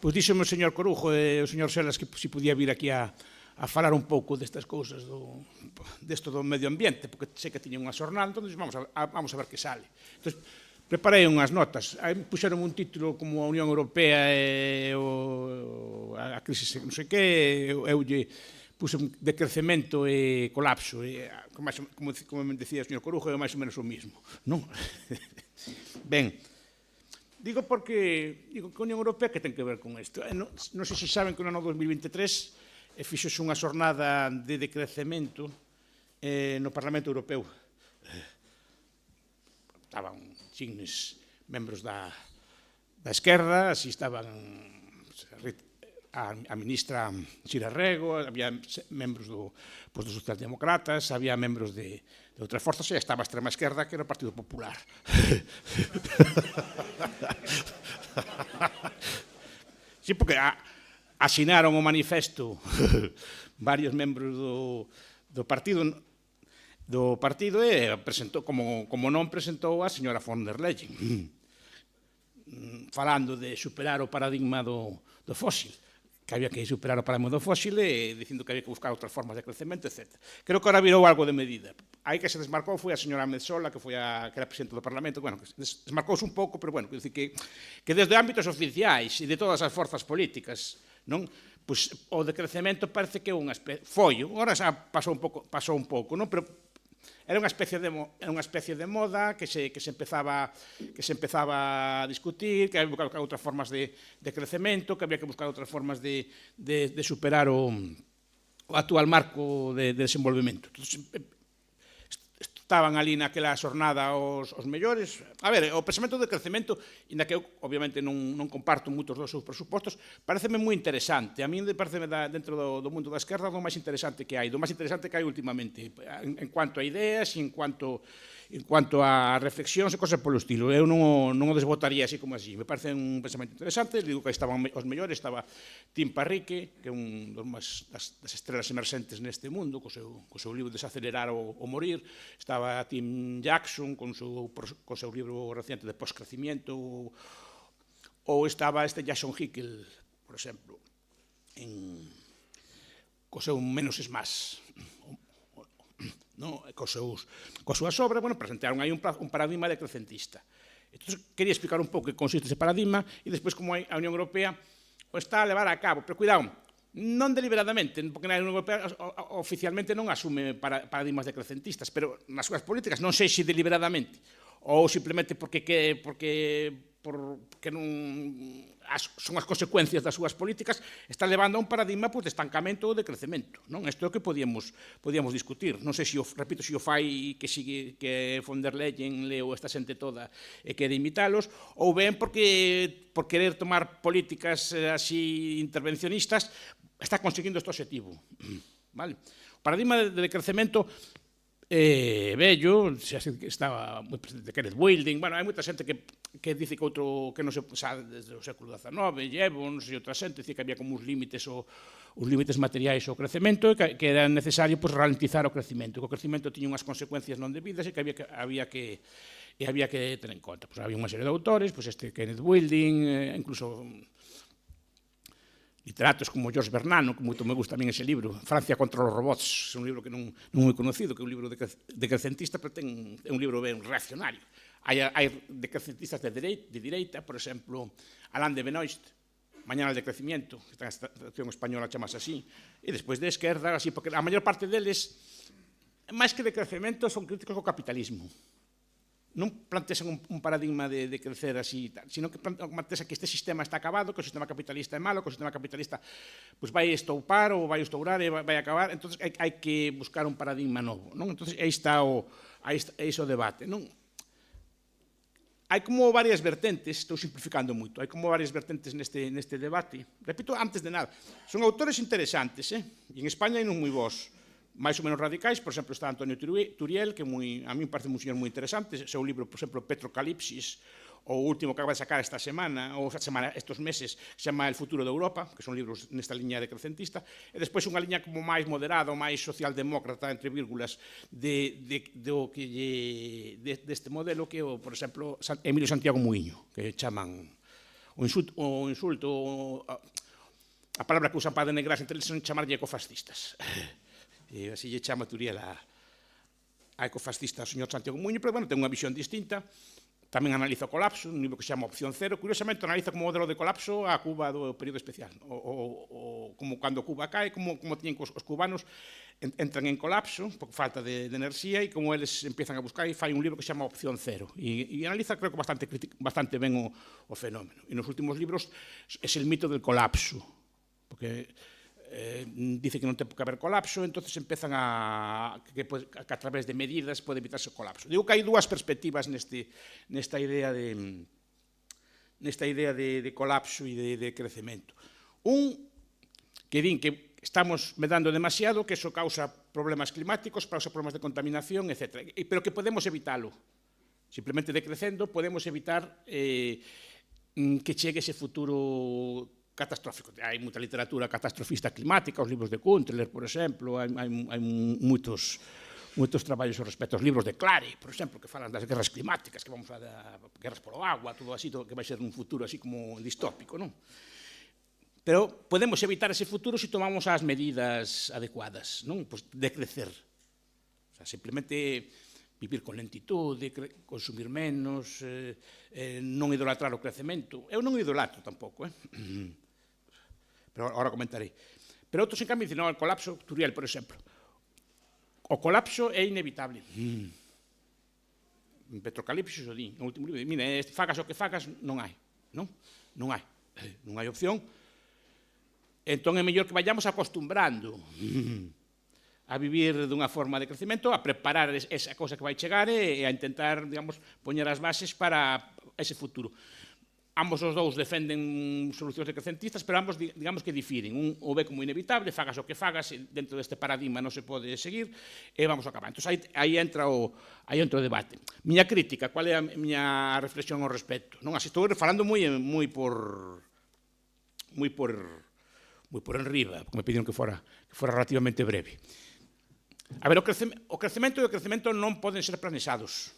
Pois díxome o señor Corujo e o señor Selas que se podía vir aquí a falar un pouco destas cousas desto do medio ambiente, porque sei que tiña unha xornada, entón vamos a ver que sale. Entón, preparei unhas notas, aí puxeron un título como a Unión Europea e a crisis non sei que, eu lle puse de crecemento e colapso, e, como me decía o señor Corujo, é máis ou menos o mismo, non? Ben, digo porque que a Unión Europea que ten que ver con isto. Non sei se saben que no ano 2023 fixose unha xornada de decrecemento no Parlamento Europeu. Estaban signes membros da esquerda, así estaban a ministra Sira Rego, había membros dos socialdemócratas, había membros de outras forzas, e estaba a extrema esquerda, que era o Partido Popular. Sí, porque asinaron o manifesto varios membros do partido e presentou, como non presentou a señora von der Leyen, falando de superar o paradigma do fósil, que había que superar o paradigma do fósil e dicindo que había que buscar outras formas de crecemento, etc. Creo que ahora virou algo de medida. Aí que se desmarcou foi a señora Metsola, que era presidente do Parlamento. Bueno, desmarcouse un pouco, pero bueno, que desde ámbitos oficiais e de todas as forzas políticas, non? Pois o decrecemento parece que é unha especie, foi, agora xa pasou un pouco, non? Pero era unha especie de moda que se empezaba a discutir, que había que buscar outras formas de crecemento, que había que buscar outras formas de superar o actual marco de desenvolvemento. Estaban ali naquela xornada os mellores. A ver, o pensamento de crecemento, inda que eu, obviamente, non comparto moitos dos seus presupostos, pareceme moi interesante. A mí pareceme dentro do mundo da esquerda do máis interesante que hai, últimamente, en cuanto a ideas e en cuanto a reflexións e cosas polo estilo. Eu non o desbotaría así como así. Me parece un pensamento interesante. Digo que estaban os mellores, estaba Tim Parrique, que é un das estrelas emerxentes neste mundo, co seu libro Desacelerar ou Morir. Estaba Tim Jackson con seu libro reciente de Postcrecimiento, ou estaba Jason Hickel, por exemplo, co seu Menos es Más, coas súas obras, presentaron aí un paradigma decrecentista. Entón, quería explicar un pouco que consiste ese paradigma e despois como a Unión Europea o está a levar a cabo, pero cuidado, non deliberadamente, porque a Unión Europea oficialmente non asume paradigmas decrecentistas, pero nas súas políticas non sei se deliberadamente ou simplemente porque non son as consecuencias das súas políticas, está levando a un paradigma de estancamento ou de crecemento. Isto é o que podíamos discutir. Non sei se o fai que von der Leyen leo esta xente toda e quere imitalos, ou ben porque por querer tomar políticas así intervencionistas está conseguindo este objetivo. O paradigma de crecemento vello, estaba moi presente Kenneth Wilding, hai moita xente que dice que non se sabe desde o século XIX, Jevons e outra xente, dice que había como uns límites materiais ao crecemento e que era necesario ralentizar o crecemento, que o crecemento tiña unhas consecuencias non debidas e que había que ter en conta. Había unha serie de autores, Kenneth Wilding, incluso literatos como Georges Bernanos, que moito me gusta tamén ese libro, Francia contra os robots, é un libro que non moi conocido, que é un libro decrecentista, pero é un libro ben reaccionario. Hai decrecentistas de direita, por exemplo, Alain de Benoist, Mañana al decrecimiento, que está en traducción española chamase así, e despois de esquerda, así, porque a maior parte deles, máis que decrecemento, son críticos ao capitalismo. Non plantexan un paradigma de crecer así, sino que plantexan que este sistema está acabado, que o sistema capitalista é malo, que o sistema capitalista vai estoupar ou vai estourar e vai acabar, entón hai que buscar un paradigma novo. Entón aí está o debate. Hai como varias vertentes, estou simplificando moito, hai como varias vertentes neste debate. Repito, antes de nada, son autores interesantes, e en España hai non moi bons, máis ou menos radicais. Por exemplo, está Antonio Turiel, que a mí me parece un señor moi interesante. Seu libro, por exemplo, Petrocalipsis, o último que acaba de sacar estos meses, se chama El futuro de Europa, que son libros nesta liña decrecentista, e despois unha liña como máis moderada, ou máis socialdemócrata, entre vírgulas, deste modelo que, por exemplo, Emilio Santiago Muiño, que chaman a palabra que usan para denegrar entre eles son chamarlle ecofascistas. E así lle chama Turiel a ecofascista ao señor Santiago Muñoz, pero, bueno, ten unha visión distinta. Tamén analiza o colapso, un libro que se chama Opción Cero. Curiosamente, analiza como modelo de colapso a Cuba do período especial. Como cando Cuba cae, como tiñen os cubanos, entran en colapso, por falta de enerxía, e como eles empiezan a buscar, e fai un libro que se chama Opción Cero. E analiza, creo que bastante ben o fenómeno. E nos últimos libros é el mito del colapso, porque dice que non ten que haber colapso, entonces empezan que a través de medidas pode evitarse o colapso. Digo que hai dúas perspectivas nesta idea de colapso e de crecemento. Un, que din que estamos medando demasiado, que eso causa problemas climáticos, causa problemas de contaminación, etc. Pero que podemos evitalo. Simplemente decrecendo podemos evitar que chegue ese futuro catastrófico. Hai moita literatura catastrofista climática, os libros de Kuntler, por exemplo, hai moitos traballos ao respecto, os libros de Clary, por exemplo, que falan das guerras climáticas, que vamos a guerras polo agua, todo así, todo que vai ser un futuro así como distópico, non? Pero podemos evitar ese futuro se tomamos as medidas adecuadas, non? Pois decrecer. O sea, simplemente vivir con lentitude, consumir menos, non idolatrar o crecemento. Eu non idolatro tampouco, pero agora comentarei. Pero outros, en cambio, dicen, no, o colapso, Turiel, por exemplo, o colapso é inevitable. En Petrocalipsis o di, no último libro, mira, fagas o que fagas, non hai, non? Non hai opción. Entón é mellor que vayamos acostumbrando a vivir dunha forma de crecemento, a preparar esa cousa que vai chegar e a intentar, digamos, poñer as bases para ese futuro. Ambos os dous defenden solucións decrecentistas, pero ambos, digamos, que difiren. Un o ve como inevitable, fagas o que fagas, dentro deste paradigma non se pode seguir, e vamos a acabar. Entón, aí entra o debate. Miña crítica, cual é a miña reflexión ao respecto? Non, así estou falando moi por enriba, porque me pidieron que fora relativamente breve. A ver, o crecemento e o crecemento non poden ser planexados.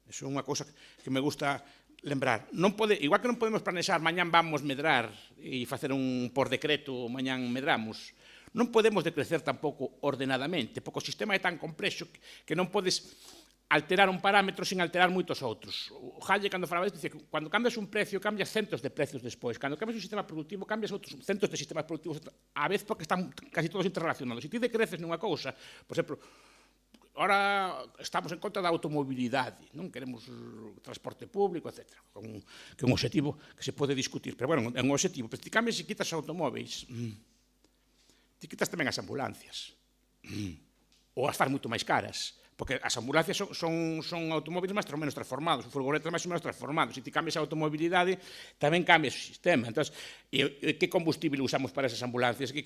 Iso é unha cousa que me gusta lembrar. Igual que non podemos planexar, mañán vamos medrar e facer por decreto, mañán medramos. Non podemos decrecer tampouco ordenadamente, porque o sistema é tan complexo que non podes alterar un parámetro sin alterar moitos outros. O Hayek, cando falaba dice que cando cambias un precio, cambias centos de precios despois. Cando cambias un sistema productivo, cambias outros centos de sistemas productivos a vez, porque están casi todos interrelacionados. Se ti decreces nunha cousa, por exemplo, ahora estamos en contra da automobilidade, non queremos transporte público, etc. Que é un objetivo que se pode discutir, pero, bueno, é un objetivo. Pero se ti cambias e quitas os automóveis, ti quitas tamén as ambulancias. Ou as faz moito máis caras. Porque as ambulancias son automóviles máis ou menos transformados, os furgonetas máis ou menos transformados. Se ti cambias a automobilidade, tamén cambias o sistema. Entón, que combustible usamos para esas ambulancias? Que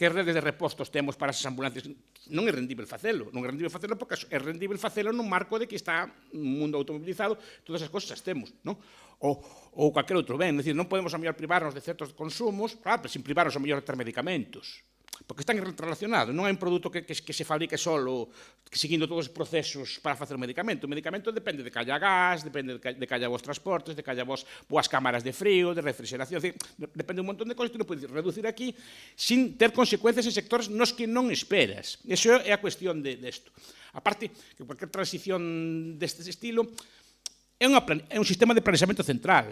redes de repostos temos para esas ambulancias? Non é rendible facelo. Non é rendible facelo porque é rendible facelo nun marco de que está un mundo automobilizado, todas as cosas as temos, non? Ou calquer outro ben. É dicir, non podemos a mellor privarnos de certos consumos, claro, pero sin privarnos a mellor de ter medicamentos. Porque están interrelacionados, non é un produto que se fabrique solo seguindo todos os procesos para facer o medicamento. O medicamento depende de que haya gas, depende de que haya vos transportes, de que haya boas cámaras de frío, de refrigeración, depende un montón de cosas que non podes reducir aquí sin ter consecuencias en sectores nos que non esperas. Iso é a cuestión desto. A parte que cualquier transición deste estilo é un sistema de planexamento central.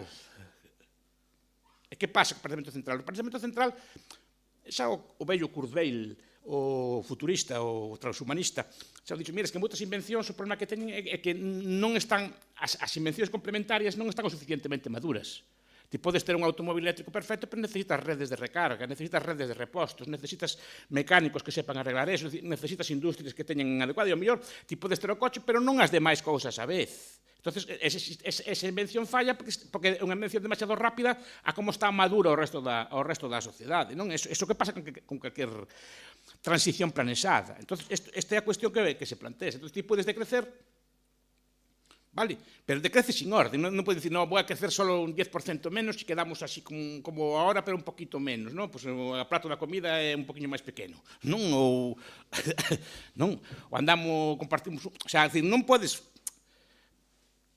E que pasa co planexamento central? O planexamento central xa o vello Kurzweil, o futurista, o transhumanista, xa o dixo, mira, que moitas invencións o problema que teñen é que non están, as invencións complementarias non están o suficientemente maduras. Ti podes ter un automóvil eléctrico perfecto, pero necesitas redes de recarga, necesitas redes de repostos, necesitas mecánicos que sepan arreglar eso, necesitas industrias que teñen adecuado, e ao mellor ti podes ter o coche, pero non as demais cousas a vez. Entonces, esa invención falla porque é unha invención demasiado rápida a como está madura o resto da sociedade. Non? Eso que pasa con calquer transición planexada. Entonces, esta é a cuestión que se plantea. Entonces, ti podes decrecer, vale, pero decrece sin orden. Non podes dicir, no, vou a crecer solo un 10% menos e quedamos así como ahora, pero un poquito menos. Non? Pues, o prato da comida é un poquinho máis pequeno. Non? Ou andamos, compartimos... O sea, non podes...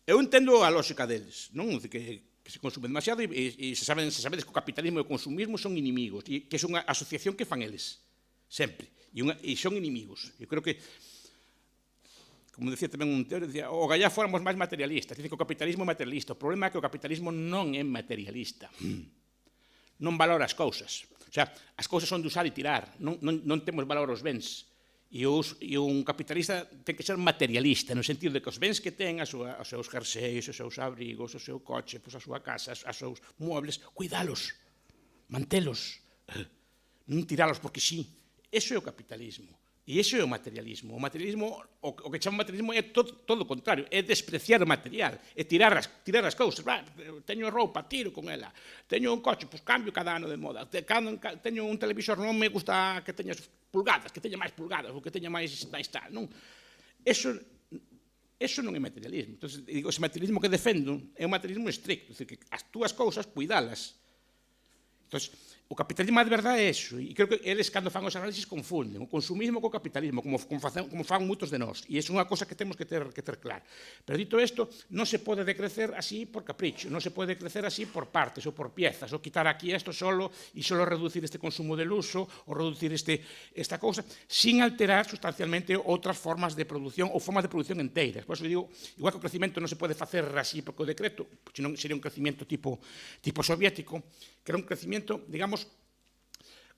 Eu entendo a lógica deles, non? Que que se consume demasiado e se sabedes que o capitalismo e o consumismo son inimigos, e que é unha asociación que fan eles, sempre, e son inimigos. Eu creo que, como decía tamén un teórico, decía, o gallá fóramos máis materialistas, dice que o capitalismo é materialista, o problema é que o capitalismo non é materialista, non valora as cousas, o sea, as cousas son de usar e tirar, non temos valor aos bens, e un capitalista ten que ser materialista, no sentido de que os bens que ten, os seus jerseis, os seus abrigos, o seu coche, a súa casa, os seus muebles, cuidalos, mantelos, non tiralos porque sí. Eso é o capitalismo. E iso é o materialismo. O materialismo, o que chama materialismo é todo o contrario, é despreciar o material, é tirar as cousas. Teño roupa, tiro con ela. Teño un coche, pois cambio cada ano de moda. Teño un televisor, non me gusta que teña pulgadas, que teña máis pulgadas, ou que teña máis tal. Non. Eso non é materialismo. Entón, digo, ese materialismo que defendo é un materialismo estricto, é dicir, que as túas cousas, cuidalas. Entón, o capitalismo de verdade é iso, e creo que eles, cando fan os análisis, confunden o consumismo co capitalismo, como fan moitos de nós, e é unha cosa que temos que ter clara. Pero dito isto, non se pode decrecer así por capricho, non se pode decrecer así por partes ou por piezas, ou quitar aquí isto solo e solo reducir este consumo del uso, ou reducir esta cousa, sin alterar sustancialmente outras formas de produción ou formas de produción enteiras. Por eso digo, igual que o crecimiento non se pode facer así por decreto, senón sería un crecimiento tipo soviético, que era un crecimiento, digamos,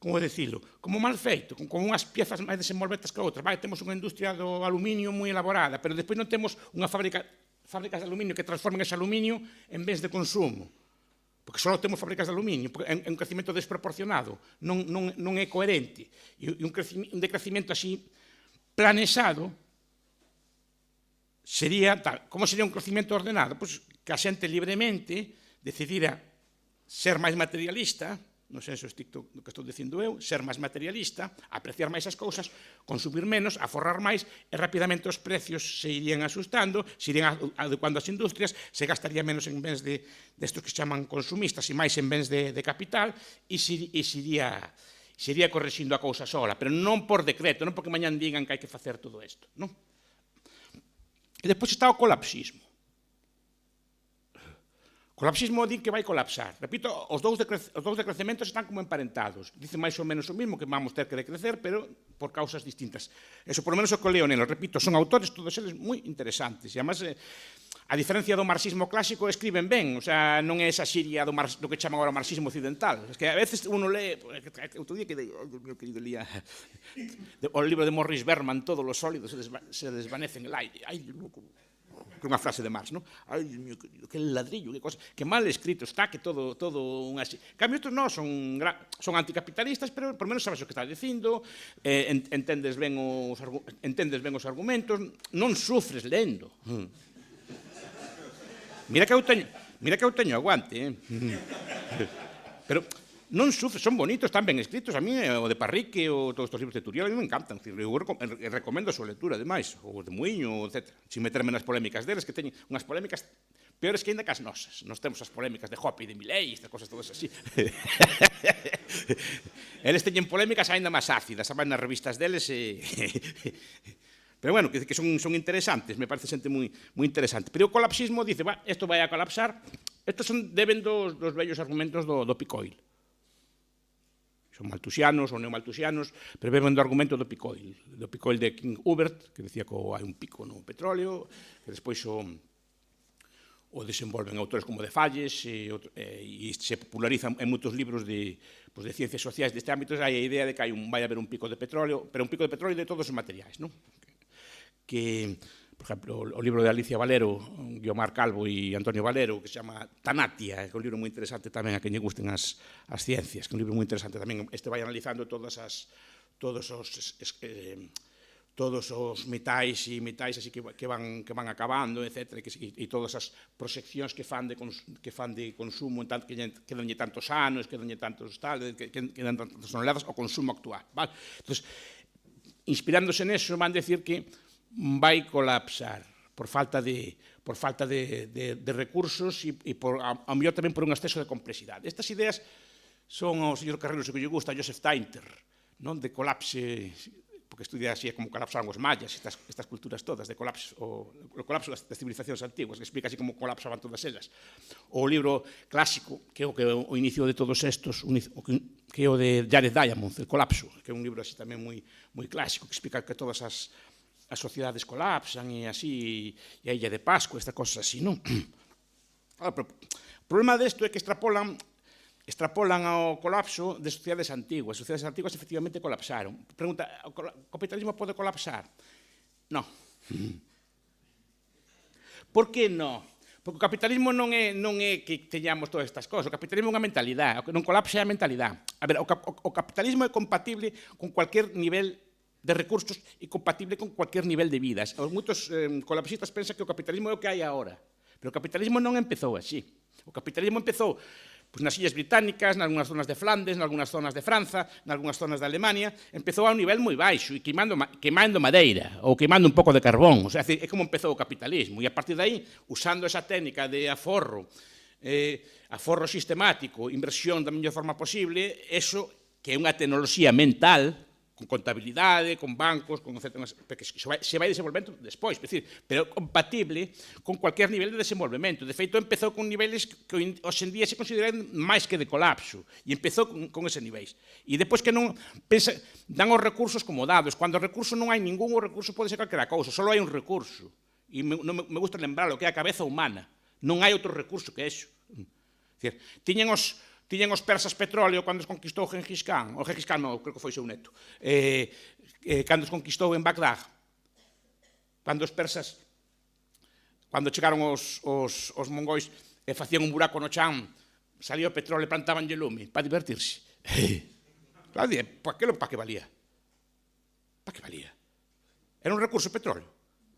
como decirlo, como mal feito, con unhas piezas máis desenvolvetas que outras. Temos unha industria do aluminio moi elaborada, pero despois non temos unha fábricas de aluminio que transformen ese aluminio en bens de consumo. Porque só temos fábricas de aluminio, é un crecimiento desproporcionado, non é coherente. E un decrecimiento así planesado sería tal. Como sería un crecimiento ordenado? Pois que a xente libremente decidira ser máis materialista, no senso estricto do que estou dicindo eu, ser máis materialista, apreciar máis as cousas, consumir menos, aforrar máis, e rapidamente os precios se irían asustando, se irían adecuando as industrias, se gastaría menos en bens destos que se chaman consumistas e máis en bens de capital, e se iría correxindo a cousa sola, pero non por decreto, non porque mañán digan que hai que facer todo isto. Non? E depois está o colapsismo. O colapsismo di que vai colapsar. Repito, os dous decrecementos están como emparentados. Dicen máis ou menos o mismo, que vamos ter que decrecer, pero por causas distintas. Eso, por lo menos, o que leo nelos. Repito, son autores, todos eles, moi interesantes. E, además, a diferencia do marxismo clásico, escriben ben. O sea, non é esa xiria do que chaman agora o marxismo occidental. Es que a veces uno lee... Outro día que meu querido lía o libro de Morris Berman, todos os sólidos se desvanecen en el aire. Ai, loco... que unha frase de Marx, non? Ai, Dios mío, que ladrillo, que cosa, que mal escrito está, que todo unha así. Cambio, outros non, son anticapitalistas, pero por menos sabes o que está dicindo, entendes ben os argumentos, non sufres lendo. Mira que eu teño aguante, pero non sufre, son bonitos, están ben escritos. A mí, o de Parrique, ou todos estes libros de Turiel, a mí me encantan. Eu recomendo a súa lectura, ademais, ou de Muiño, etc. Sin meterme nas polémicas deles, que teñen unhas polémicas peores que ainda que as nosas. Nos temos as polémicas de Hoppe e de Milei, estas cosas todas así. Eles teñen polémicas ainda máis ácidas, van nas revistas deles e... Pero bueno, que son interesantes, me parece xente moi interesante. Pero o colapsismo dice, isto vai a colapsar. Estos deben dos vellos argumentos do Picoil. Son maltusianos ou neomaltusianos, pero beben do argumento do Picoil de King Hubert, que decía que hai un pico no petróleo, que despois o desenvolven autores como de Falles, e se popularizan en moitos libros de ciencias sociais deste ámbito. Hai a idea de que vai haber un pico de petróleo, pero un pico de petróleo de todos os materiais, non? Que, por exemplo, o libro de Alicia Valero, Guiomar Calvo e Antonio Valero, que se chama Tanatia, que é un libro moi interesante tamén a quen lle gusten as ciencias, que é un libro moi interesante tamén. Este vai analizando todos os metais e metais así que van acabando, etc. E todas as proxeccións que fan de consumo, que danlle tantos anos, que danlle tantos tal, que dan tantas toneladas ao consumo actual. Entón, inspirándose neso, van decir que vai colapsar por falta de recursos e ao mellor tamén por un exceso de complexidade. Estas ideas son ao señor Carreiro, se que lle gusta, a Joseph Tainter, non? De colapse porque estudia así como colapsaron os mayas, estas culturas todas de colapso, o colapso das civilizacións antiguas, que explica así como colapsaban todas elas. O libro clásico, que é o inicio de todos estos, que é o de Jared Diamond, El colapso, que é un libro así tamén moi clásico, que explica que todas as sociedades colapsan e así, e a Illa de Pascua, estas cosas así, non? O problema desto é que extrapolan ao colapso de sociedades antiguas. As sociedades antiguas efectivamente colapsaron. Pregunta, o capitalismo pode colapsar? Non. Por que non? Porque o capitalismo non é que teñamos todas estas cosas. O capitalismo é unha mentalidade. O que non colapsa é a mentalidade. A ver, o capitalismo é compatible con cualquier nivel de recursos e compatible con cualquier nivel de vidas. Moitos colapsistas pensan que o capitalismo é o que hai agora. Pero o capitalismo non empezou así. O capitalismo empezou nas Illas Británicas, nalgúnas zonas de Flandes, nalgúnas zonas de Franza, nalgúnas zonas de Alemania, empezou a un nivel moi baixo e queimando madeira ou queimando un pouco de carbón. O sea, é como empezou o capitalismo. E a partir de aí, usando esa técnica de aforro sistemático, inversión da mellor forma posible, eso que é unha tecnoloxía mental, con contabilidade, con bancos, con etcétera, porque se vai desenvolvendo despois, pero compatible con cualquier nivel de desenvolvemento. De feito, empezou con niveles que hoxe en día se consideran máis que de colapso, e empezou con ese niveis. E depois que non dan os recursos como dados. Cando o recurso non hai ningún, o recurso pode ser calquera cousa, só hai un recurso. E me gusta lembralo, que é a cabeza humana. Non hai outro recurso que eso. Tiñen os persas petróleo cando os conquistou Gengis Khan, o Gengis Khan non, creo que foi seu neto, cando os conquistou en Bagdad, cando os persas, cando chegaron os mongois e facían un buraco no chan, salía o petróleo e plantabanlle lume para divertirse. Para que valía? Para que valía? Era un recurso petróleo?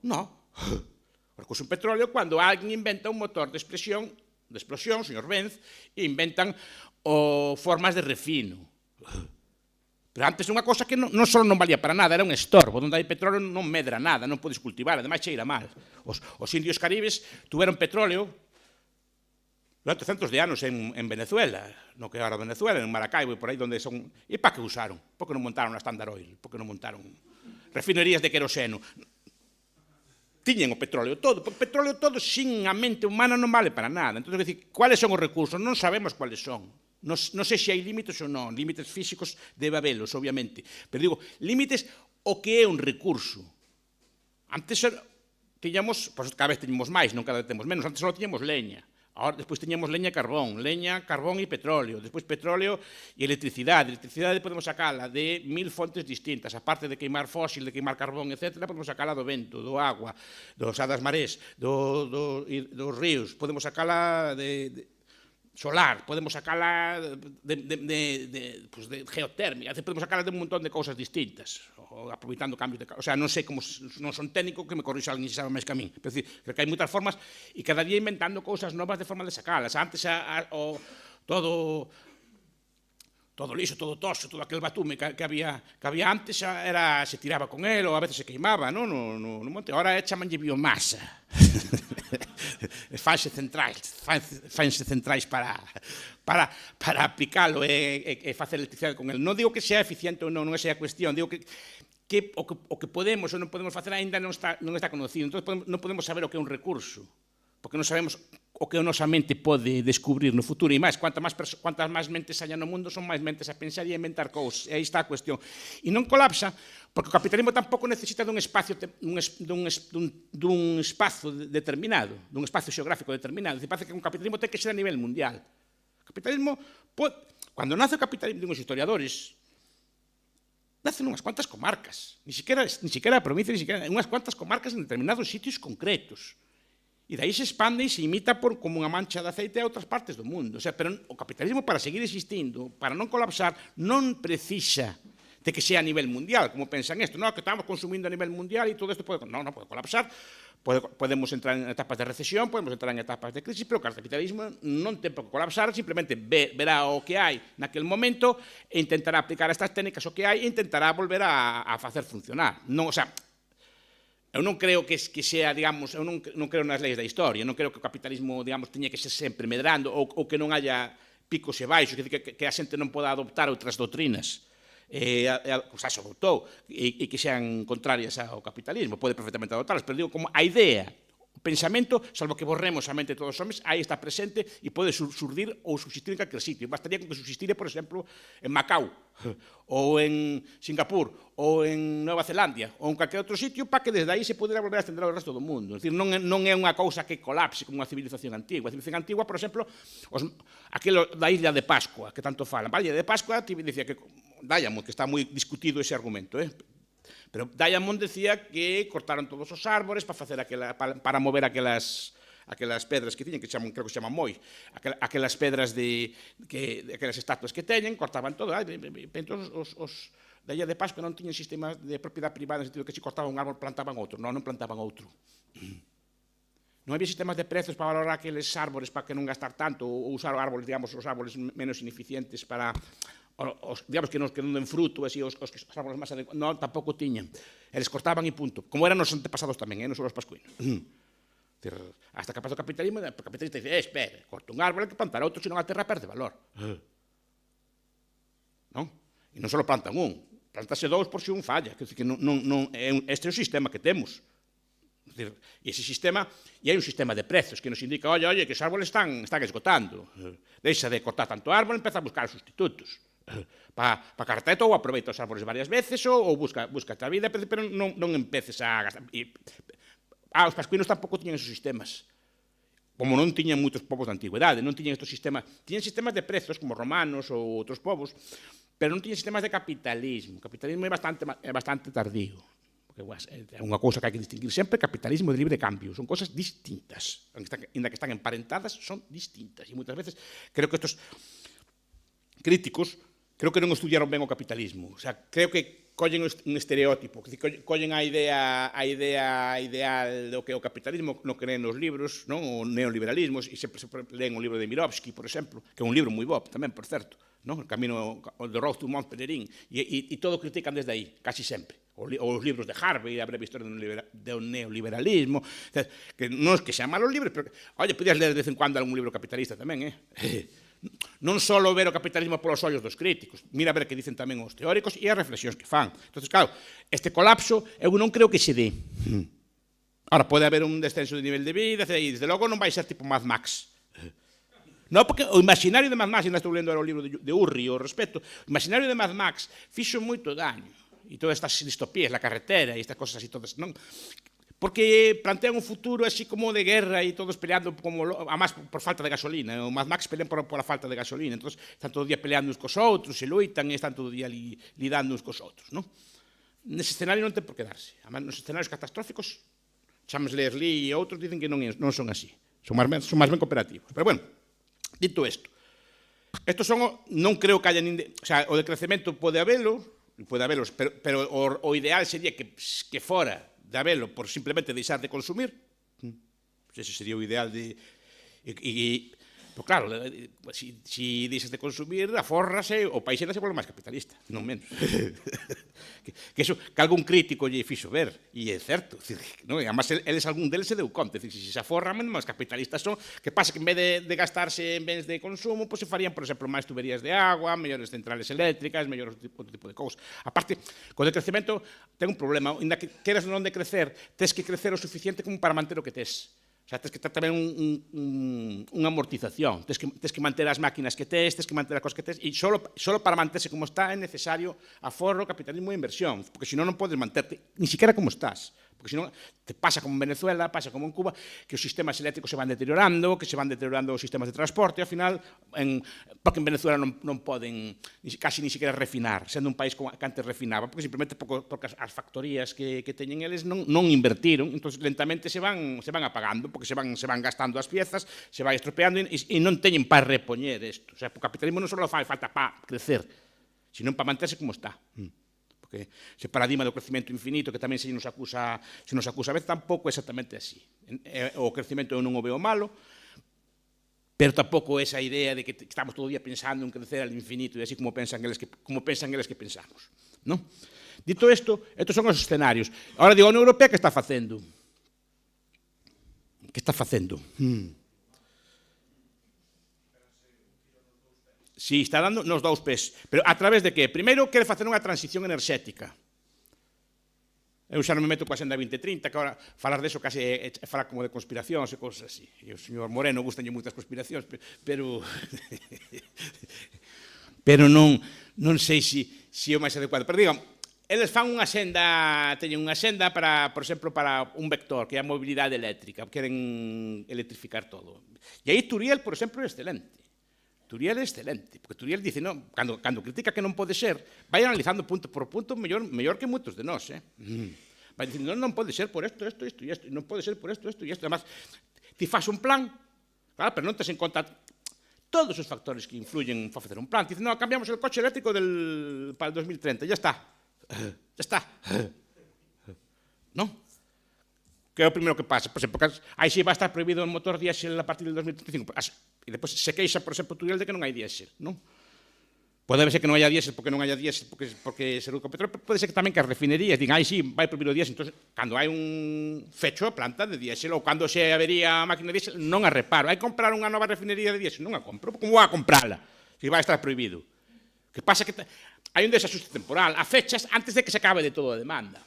Non. O recurso petróleo cando alguén inventa un motor de explosión, señor Benz, e inventan formas de refino. Pero antes unha cosa que non só non valía para nada, era un estorbo. Onde hai petróleo non medra nada, non podes cultivar, ademais cheira mal. Os indios caribes tuveron petróleo durante centos de anos en Venezuela, no que era Venezuela, en Maracaibo e por aí donde son. E para que usaron? Por que non montaron a Standard Oil? Por que non montaron refinerías de queroseno? Tiñen o petróleo todo. O petróleo todo sin a mente humana non vale para nada. Entón, cuáles son os recursos? Non sabemos cuáles son. Non sei se hai límites ou non. Límites físicos debe habelos, obviamente. Pero digo, límites o que é un recurso. Antes tiñamos, cada vez teñemos máis, non cada vez temos menos. Antes só tiñamos leña. Ahora, despois teñamos leña carbón e petróleo, despois petróleo e electricidade. Electricidade podemos sacala de 1000 fontes distintas, aparte de queimar fósil, de queimar carbón, etc., podemos sacala do vento, do agua, das marés, dos ríos, podemos sacala de solar, podemos sacala de geotérmica, podemos sacala de un montón de cousas distintas, aproveitando cambios de... O sea, non sei como, non son técnico, que me corrixa alguén se sabe máis que a min. Pero, creo que hai moitas formas e cada día inventando cousas novas de forma de sacalas. Antes, todo lixo, todo toxo, todo aquel batume que había antes se tiraba con él ou a veces se queimaba, non? No monte. Ahora chamanlle biomasa. Fanse centrais para aplicalo e facer electricidade con él. Non digo que sea eficiente ou non é a cuestión, digo que o que podemos ou non podemos facer ainda non está conocido. Entón non podemos saber o que é un recurso, porque non sabemos o que a nosa mente pode descubrir no futuro. E máis, cuantas máis mentes haya no mundo, son máis mentes a pensar e a inventar cousas. E aí está a cuestión. E non colapsa, porque o capitalismo tampouco necesita dun espacio determinado, dun espacio xeográfico determinado. Parece que un capitalismo ten que ser a nivel mundial. O capitalismo, cando nace o capitalismo, os historiadores, nacen unhas cuantas comarcas, ni siquiera a provincia, ni siquiera unhas cuantas comarcas en determinados sitios concretos. E daí se expande e se imita como unha mancha de aceite a outras partes do mundo. O sea, pero o capitalismo, para seguir existindo, para non colapsar, non precisa de que sea a nivel mundial, como pensan isto, que estamos consumindo a nivel mundial e todo isto pode colapsar. Podemos entrar en etapas de recesión, podemos entrar en etapas de crisis, pero o capitalismo non ten por que colapsar, simplemente verá o que hai naquele momento e intentará aplicar estas técnicas o que hai e intentará volver a facer funcionar. O sea, eu non creo que sea, digamos, eu non creo nas leis da historia, non creo que o capitalismo, digamos, teña que ser sempre medrando ou que non haya picos e baixos, que a xente non poda adoptar outras doutrinas. xa se adoptou, e que sean contrarias ao capitalismo, pode perfectamente adoptarlas, pero digo, como a idea, o pensamento, salvo que borremos a mente de todos os homens, aí está presente e pode surdir ou subsistir en calquer sitio. Bastaría con que subsistire, por exemplo, en Macao, ou en Singapur, ou en Nova Zelandia, ou en calquer outro sitio, para que desde aí se pudera volver a estender ao resto do mundo. É dicir, non é unha cousa que colapse como a civilización antigua. A civilización antigua, por exemplo, aquilo da Illa de Pascua, que tanto falan. A Illa de Pascua dicía que Diamond, que está moi discutido ese argumento, pero Diamond decía que cortaron todos os árbores para facer para mover aquelas pedras que tiñen, que creo que se chaman moi, aquelas pedras aquelas estatuas que teñen, cortaban todo. Entón, os da Illa de Pascua non tiñen sistemas de propiedade privada, no sentido que se cortaban un árbol, plantaban outro. Non plantaban outro. Non había sistemas de prezos para valorar aqueles árbores para que non gastar tanto, ou usar árboles, digamos, os árboles menos ineficientes para digamos que non den fruto, así, os árboles máis adecuados. Non, tampouco tiñan. Eles cortaban e punto. Como eran os antepasados tamén, non só os pascuinos. Hasta que pasou o capitalismo, o capitalista dice, espera, corta un árbol que plantar outro, senón a terra perde valor. Non? E non só plantan un, plantase dous por se un falla. Este é o sistema que temos. E ese sistema, e hai un sistema de prezos que nos indica, oye, que os árboles están esgotando. Deixa de cortar tanto árbol, empeza a buscar sustitutos. Para carteto ou aproveita os árboles varias veces ou busca a vida, pero non empeces a gastar. Os pascuinos tampouco tiñan esos sistemas. Como non tiñan moitos povos da antigüedade, non tiñan estos sistemas. Tiñan sistemas de prezos, como romanos ou outros povos, pero non tiñan sistemas de capitalismo. O capitalismo é bastante tardío. É unha cousa que hai que distinguir sempre, capitalismo de libre cambio. Son cousas distintas. Ainda que están emparentadas, son distintas. E moitas veces creo que estos críticos creo que non estudiaron ben o capitalismo. O sea, creo que collen un estereótipo, collen a idea ideal do que é o capitalismo, no que leen nos libros, non? O neoliberalismo, e sempre leen o libro de Mirovsky, por exemplo, que é un libro moi bo tamén, por certo, non? O camino, o The Road to Mont Pelerin, e todo critican desde aí, casi sempre. Os libros de Harvey, a breve historia do neoliberalismo, que non é que sean malos libros, pero, oye, podías ler de vez en cuando algún libro capitalista tamén, non só ver o capitalismo polos ollos dos críticos, mira a ver que dicen tamén os teóricos e as reflexións que fan. Entón, claro, este colapso eu non creo que se dé. Ahora, pode haber un descenso de nivel de vida, e desde logo non vai ser tipo Mad Max. Non, porque o imaginario de Mad Max, ainda estou lendo o libro de Urri ao respecto, o imaginario de Mad Max fixo moito daño. E todas estas distopías, la carretera e estas cosas así todas, non? Porque plantean un futuro así como de guerra e todos peleando, a máis por falta de gasolina. O Mad Max pelean por a falta de gasolina. Entón, están todo o día peleando uns cos outros, se loitan e están todo o día lidando uns cos outros, non? Nese escenario non ten por que darse. Además, nos escenarios catastróficos, James Lerley e outros dicen que non son así. Son máis ben cooperativos. Pero, bueno, dito isto, estos son, non creo que haya o sea, o decrecemento pode habelos, pero o ideal sería que fora de habelo por simplemente deixar de consumir. Ese sería o ideal de... Pero claro, se deixas de consumir, afórrase, o país ainda se volve máis capitalista, non menos. Que algún crítico lle fixo ver, e é certo. E además, algún deles se deu conta. Se se aforran, máis capitalistas son. Que pasa que en vez de gastarse en bens de consumo, se farían, por exemplo, máis tuberías de agua, mellores centrales eléctricas, mellor outro tipo de cousas. Aparte, co decrecemento ten un problema. Ainda que queras non decrecer, tes que crecer o suficiente como para manter o que tes. O sea, tens que ter tamén unha amortización, tens que manter as máquinas que tes que manter as cosas que tes, e solo para manterse como está é necesario aforro, capitalismo e inversión, porque senón non podes manterte ni siquiera como estás, porque senón te pasa como en Venezuela, pasa como en Cuba, que os sistemas eléctricos se van deteriorando, que se van deteriorando os sistemas de transporte, e ao final, porque en Venezuela non poden casi ni siquiera refinar, sendo un país que antes refinaba, porque simplemente porque as factorías que teñen eles non invertiron, entón lentamente se van apagando, porque se van gastando as piezas, se vai estropeando e non teñen para repoñer isto. O sea, o capitalismo non só fai falta para crecer, sino para manterse como está. Porque ese paradigma do crecimento infinito que tamén se nos acusa a vez, tampouco é exactamente así. O crecimento eu non o veo malo, pero tampouco esa idea de que estamos todo o día pensando en crecer al infinito e así como pensan eles que pensamos. Non? Dito isto, estos son os escenarios. Agora digo, a Unión Europea que está facendo? Que está facendo? Si está dando nos dous pés. Pero a través de que? Primeiro, quere facer unha transición enerxética. Eu xa non me meto coa Xenda 2030, que agora falar deso case é falar como de conspiracións e cosas así. E o señor Moreno gustanlle moitas conspiracións, pero pero non sei se é o máis adecuado. Pero digamos, eles fan unha xenda, teñen unha xenda para, por exemplo, para un vector, que é a mobilidade eléctrica, queren electrificar todo. E aí Turiel, por exemplo, é excelente. Turiel é excelente, porque Turiel dice, no, cando critica que non pode ser, vai analizando punto por punto mellor que moitos de nós, vai dicindo, non pode ser por isto, non pode ser por isto, e isto. Además, ti faz un plan, claro, pero non tes en conta todos os factores que influyen para facer un plan. Ti dice, no, cambiamos el coche eléctrico para el 2030, ya está. Ya está. Non? Que é o primeiro que pasa. Por exemplo, aí sí vai estar prohibido o motor diésel a partir del 2035. E depois se queixa, por exemplo, Turiel de que non hai diésel, non? Pode ser que non haya diésel porque non haya diésel porque se reduzca o petróleo, pero pode ser que tamén que as refinerías digan, aí sí, vai prohibir o diésel, entón, cando hai un fecho a planta de diésel ou cando se avería a máquina de diésel, non a reparo. Hai que comprar unha nova refinería de diésel, non a compro, como vou a comprala? Se vai estar prohibido. Que pasa que hai un desaxuste temporal, a fechas antes de que se acabe de todo a demanda.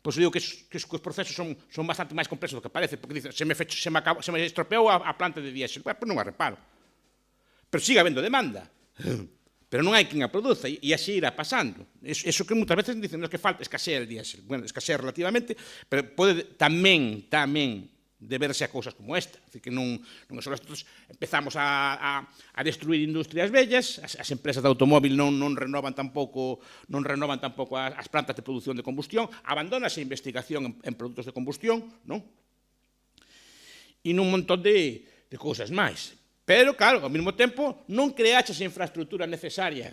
Pois digo que os procesos son bastante máis complexos do que parece, porque dice, se me estropeou a planta de diésel, pois non a reparo. Pero sigue habendo demanda. Pero non hai quen a produza e así irá pasando. Eso que moitas veces dicen que falta, escasea el diésel. Bueno, escasea relativamente, pero pode tamén deberse a cousas como esta. Así que non só nosotros empezamos a destruir industrias vellas, as empresas de automóvil non renovan tampouco as plantas de produción de combustión, abandonase a investigación en produtos de combustión, non? E nun montón de cousas máis. Pero, claro, ao mesmo tempo, non creaches a infraestructura necesaria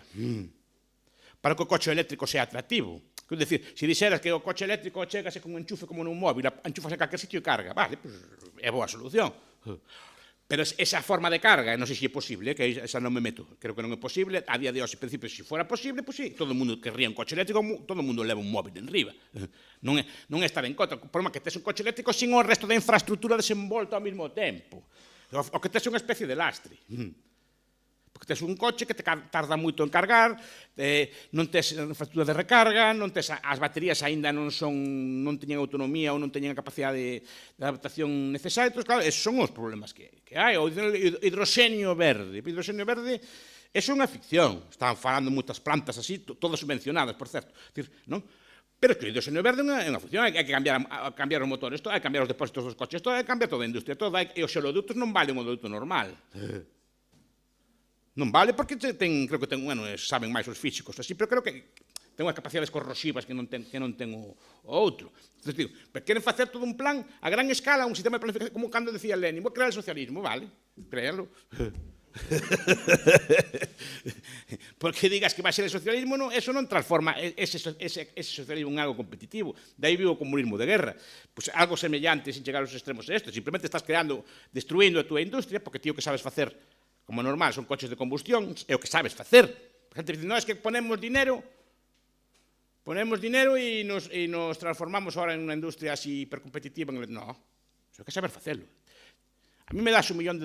para que o coche eléctrico sea atractivo. Quer dizer, se dixeras que o coche eléctrico chegase con un enchufe como nun móvil, enchufas en calquer sitio e carga, vale, pois é boa solución. Pero esa forma de carga, non sei se é posible, que esa non me meto, creo que non é posible, a día de hoxe, en principio, se fora posible, pois sí, todo o mundo querría un coche eléctrico, todo o mundo leva un móvil enriba. Non é estar en contra, o problema é que tes un coche eléctrico sin o resto da infraestructura desenvolta ao mesmo tempo. O que tes é unha especie de lastre. Porque tes un coche que te tarda moito en cargar, non tes infraestructura de recarga, as baterías aínda non teñen autonomía ou non teñen a capacidade de adaptación necesaria. Entón, claro, esos son os problemas que hai. O hidroxenio verde. O hidroxenio verde é unha ficción. Están falando moitas plantas así, todas subvencionadas, por certo. Non? Pero que o hidroxenio verde é unha función, hai que cambiar os motores, hai que cambiar os depósitos dos coches, hai que cambiar toda a industria, e os xeroductos non valen o ducto normal. Non vale porque creo que saben máis os físicos, así, pero creo que ten unhas capacidades corrosivas que non ten o outro. Entón, pero queren facer todo un plan a gran escala, un sistema de planificación, como cando decía Lenin, vou crear o socialismo, vale, créalo. Porque digas que vai ser o socialismo, eso non transforma ese socialismo en algo competitivo. Daí vivo o comunismo de guerra. Pois algo semellante sin chegar aos extremos de isto. Simplemente estás destruindo a tua industria, porque ti o que sabes facer, como normal, son coches de combustión, é o que sabes facer. A gente dice, non, é que ponemos dinero e nos transformamos ahora en unha industria así hipercompetitiva. Non, é o que saber facelo. A mí me das $1 millón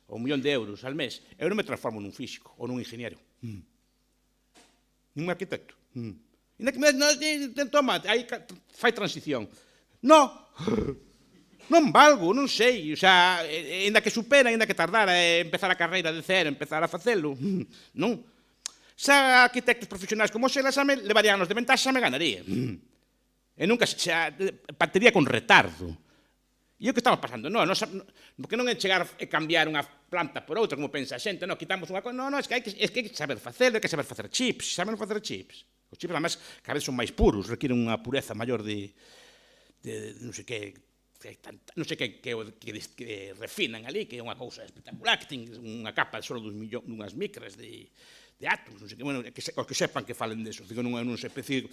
ou $1 millón al mes, eu non me transformo nun físico ou nun ingeniero. Nun arquitecto. Toma, aí fai transición. Non valgo, non sei. O sea, ainda que supera, ainda que tardara empezar a carreira de cero, empezar a facelo. Non. Se arquitectos profesionais como Xelasame levarían os de ventaxa, me ganaría. E nunca partiría con retardo. E o que estamos pasando? Porque non é chegar e cambiar unha planta por outra, como pensa a xente, quitamos unha cosa. Non, é que hai que saber facelo, hai que saber facer chips. Saben facer chips? Os chips, además, cada vez son máis puros, requiren unha pureza maior de non sei que refinan ali, que é unha cousa espectacular, que ten unha capa só dunhas micras de átomos, non sei que, bueno, os que sepan que falen deso, digo, non sei específico.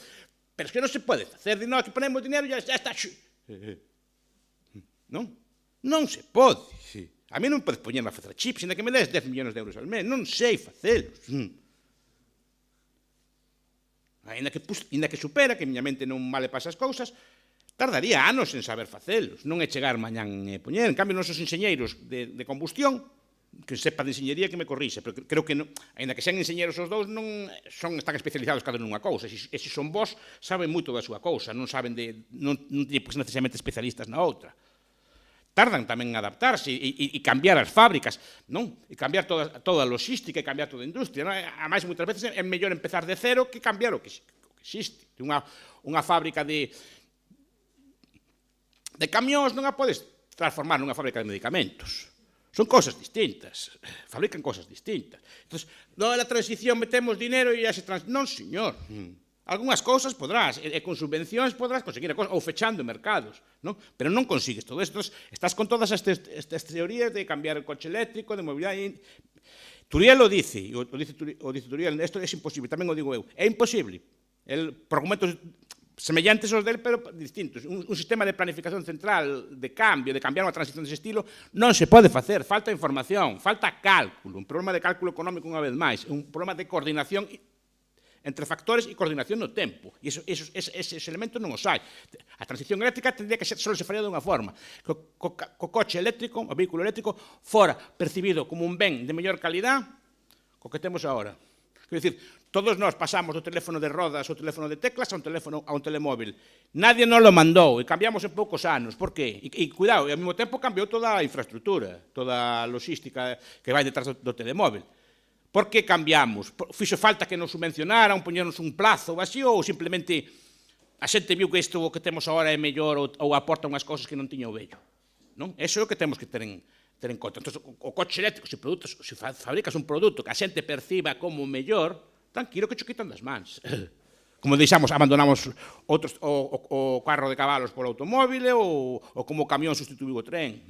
Pero é que non se pode facer, que ponemos dinero e já está. Non se pode. A mí non podes poñerme a facer chips, ainda que me des 10 millóns de euros al mes. Non sei facelos. Ainda que supera, que miña mente non vale para esas cousas, tardaría anos en saber facelos. Non é chegar mañán e poñer. En cambio, nosos enxeñeiros de combustión que sepa de enxeñería que me corrixe, pero creo que, ainda que sean enxeñeros os dous, non están especializados cada nunha cousa, e se son vos, saben moito da súa cousa, non saben non necesariamente especialistas na outra. Tardan tamén en adaptarse e cambiar as fábricas, non? E cambiar toda a logística e cambiar toda a industria, non? A máis, moitas veces, é mellor empezar de cero que cambiar o que existe. Unha fábrica de camións non a podes transformar nunha fábrica de medicamentos. Son cosas distintas, fabrican cosas distintas. Entón, a transición metemos dinero e ya se non, señor. Algúnas cousas podrás, e con subvencións podrás conseguir a cosa, ou fechando mercados, non? Pero non consigues todo isto. Estás con todas estas teorías de cambiar o coche eléctrico, de mobilidade. Turiel o dice Turiel, isto é imposible, tamén o digo eu, é imposible. Por argumentos semellantes aos del, pero distintos. Un sistema de planificación central, de cambiar unha transición dese estilo, non se pode facer. Falta información, falta cálculo, un problema de cálculo económico unha vez máis, un problema de coordinación entre factores e coordinación no tempo. E eses elementos non os hai. A transición eléctrica tendría que ser, só se faría dunha forma. Co coche eléctrico, o vehículo eléctrico, fora percibido como un ben de mellor calidad co que temos agora. Quero dicir, todos nós pasamos do teléfono de rodas ao teléfono de teclas a un telemóvil. Nadie nos lo mandou e cambiamos en poucos anos. Por qué? E cuidado, e ao mesmo tempo cambiou toda a infraestructura, toda a logística que vai detrás do telemóvil. Por que cambiamos? Fixo falta que nos subvencionaran, poñernos un plazo vacío ou simplemente a xente viu que isto que temos agora é mellor ou aporta unhas cousas que non tiña o vello? Non? Eso é o que temos que ter en conta. Entón, o coche eléctrico, se fabricas un produto que a xente perciba como mellor, tranquilo que cho quitan das mans. Como abandonamos o carro de cabalos polo automóvil ou como o camión sustituiu o tren.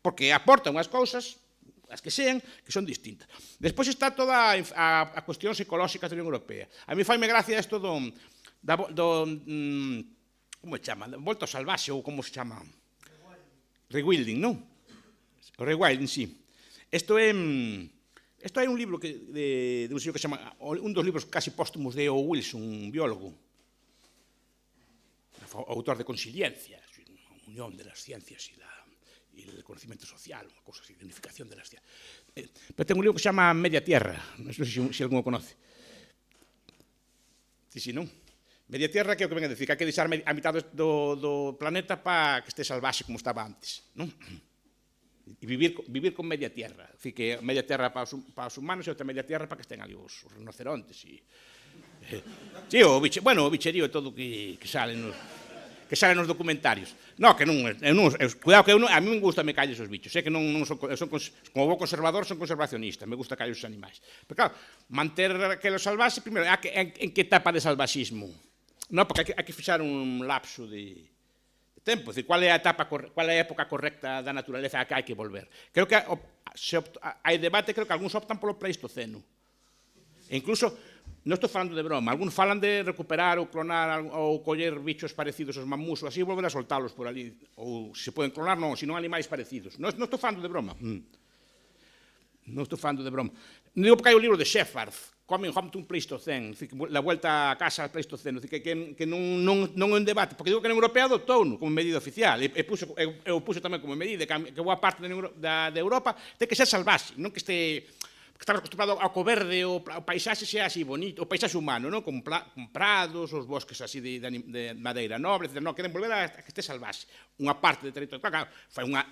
Porque aportan unhas cousas, as que sean, que son distintas. Despois está toda a cuestión psicolóxica da Unión Europea. A mí faime gracia isto como se chama? Volta ao salvaxe, ou como se chama? Rewilding, non? O rewilding, sí. Isto é un libro de un señor que se chama, un dos libros casi póstumos de O. Wilson, un biólogo, autor de Consiliencia, a unión de las ciencias y el conocimiento social, unha cousa así, de unificación de las ciencias. Pero ten un libro que se chama Media Tierra, non sei se algún o conoce. Sí, non? Media Tierra, que é o que ven a decir, que hai que deixar a mitad do planeta para que este salvaxe como estaba antes, non? E vivir con media tierra. Así que media tierra para os humanos e outra media tierra para que estén ali os rinocerontes. Sí, o bicherío e todo que sale nos documentarios. No, que non, cuidado que a mí me gusta me calles os bichos, que non son como vou conservador, son conservacionista, me gusta calles os animais. Pero claro, manter aquelo salvaxe, primeiro, en que etapa de salvaxismo? No, porque hai que fixar un lapso de tempo, é dicir, qual é a época correcta da naturaleza a que hai que volver. Creo que hai debate, creo que algúns optan polo Pleistoceno. E incluso, non estou falando de broma, algúns falan de recuperar ou clonar ou coller bichos parecidos aos mamús ou así e volver a soltalos por ali. Ou se poden clonar, non, senón animais parecidos. Non estou falando de broma. Non estou falando de broma. Non digo porque hai o libro de Shepard, Coming Home to un Pleistoceno, la vuelta a casa al Pleistoceno, que non é un debate, porque digo que a Unión Europea adoptou como medida oficial, e puxo tamén como medida, que boa parte de Europa ten que ser salvaxe, non que estar acostumbrado ao co verde, o paisaxe sea así bonito, o paisaxe humano, non? Con prados, os bosques así de madeira nobre, etc. Non, queren volver a que este salvaxe. Unha parte de territorio, claro, fai unha...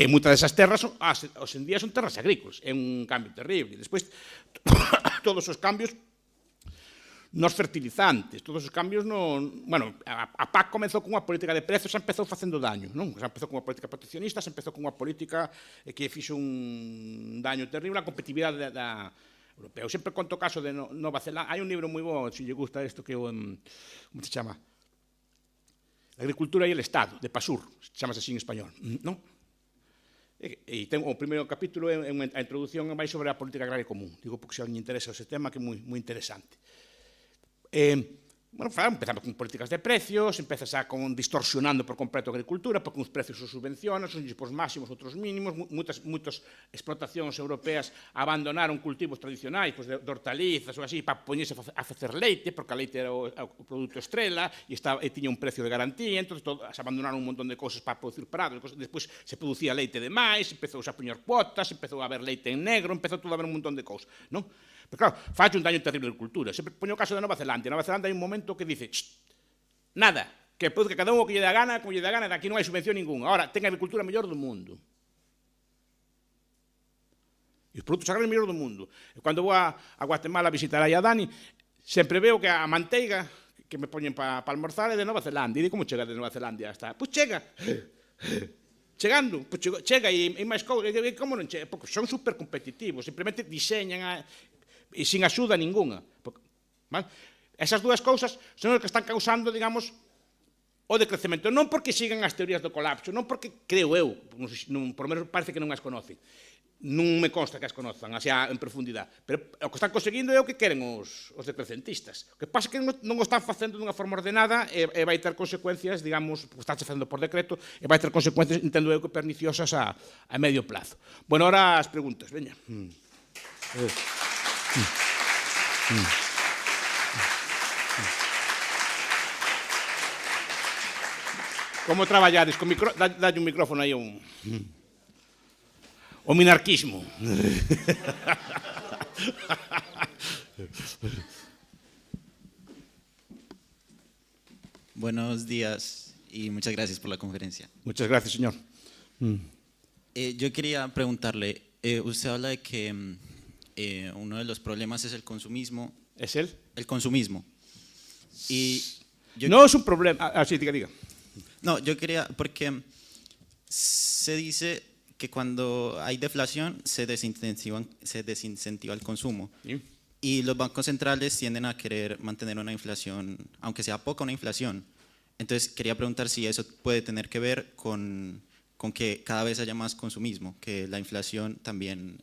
moitas desas terras, hoxe en día, son terras agrícolas. É un cambio terrible. Despois, todos os cambios nos fertilizantes, todos os cambios Bueno, a PAC comezou con unha política de prezos, xa empezou facendo daño, non? Xa empezou con unha política proteccionista, xa empezou con unha política que fixo un daño terrible á competitividade da europea. Eu sempre conto o caso de Nova Zelanda. Hai un libro moi bo, se lle gusta isto, que como se chama? La agricultura e el Estado, de Pasur, chamase así en español, non? E ten o primeiro capítulo, a introducción vai sobre a política agraria común. Digo porque se alguén interesa ese tema, que é moi interesante. Bueno, empezamos con políticas de precios, empezas distorsionando por completo a agricultura, porque uns precios os subvencionan, son por máximos, outros mínimos, moitas explotacións europeas abandonaron cultivos tradicionais, de hortalizas ou así, para poñerse a facer leite, porque a leite era o produto estrela, e tiña un precio de garantía, entón se abandonaron un montón de cousas para producir prados, despois se producía leite de máis, empezou a poñer cuotas, empezou a haber leite en negro, empezou todo a haber un montón de cousas, non? Pero claro, fai un daño terrible de cultura. Sempre poño o caso de Nova Zelanda. En Nova Zelanda hai un momento que dice nada, que produce cada un o que lle dá gana, como lle dá gana, aquí non hai subvención ninguna. Ahora, ten a agricultura mellor do mundo. E os produtos agrarios mellor do mundo. E cando vou a Guatemala a visitar a Dani, sempre veo que a manteiga que me poñen para almorzar é de Nova Zelanda. E digo, como chega de Nova Zelanda hasta? Pois chega. Chegando, chega e máis cousas. Como non chega? Porque son super competitivos. Simplemente diseñan e sin axuda ninguna. Esas dúas cousas son as que están causando, digamos, o decrecemento. Non porque sigan as teorías do colapso, non porque, creo eu, por lo menos parece que non as conocen, non me consta que as conozcan, así en profundidade, pero o que están conseguindo é o que queren os decrecentistas. O que pasa é que non o están facendo dunha forma ordenada e vai ter consecuencias, digamos, porque están facendo por decreto, e vai ter consecuencias, entendo eu, que perniciosas a medio plazo. Bueno, ahora as preguntas, veña. Como traballades? Dalle un micrófono aí o minarquismo. Buenos días y muchas gracias por la conferencia. Muchas gracias, señor. Yo quería preguntarle, usted habla de que uno de los problemas es el consumismo. ¿Es él? El consumismo. Y no es un problema. Sí, diga. No, yo quería, porque se dice que cuando hay deflación se desincentiva el consumo. ¿Sí? Y los bancos centrales tienden a querer mantener una inflación, aunque sea poca, una inflación. Entonces quería preguntar si eso puede tener que ver con que cada vez haya más consumismo, que la inflación también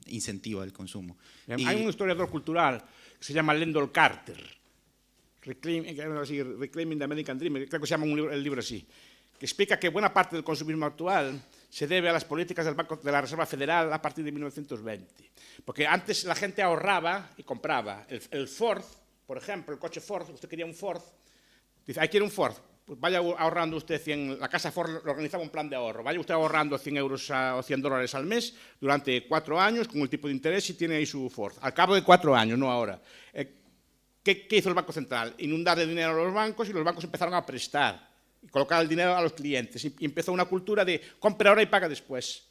incentiva el consumo. Hay un historiador cultural que se llama Lyndall Carter, Reclaiming the American Dream, creo que se llama el libro así, que explica que buena parte del consumismo actual se debe a las políticas del Banco de la Reserva Federal a partir de 1920. Porque antes la gente ahorraba y compraba. El Ford, por ejemplo, el coche Ford, usted quería un Ford, dice, quiere un Ford, pues vaya ahorrando usted 100, la casa Ford organizaba un plan de ahorro, vaya usted ahorrando 100 euros o 100 dólares al mes durante 4 años con el tipo de interés y tiene ahí su Ford. Al cabo de 4 años, no ahora. ¿Qué hizo el Banco Central? Inundar de dinero a los bancos y los bancos empezaron a prestar y colocar el dinero a los clientes. Y empezó una cultura de compra ahora y paga después.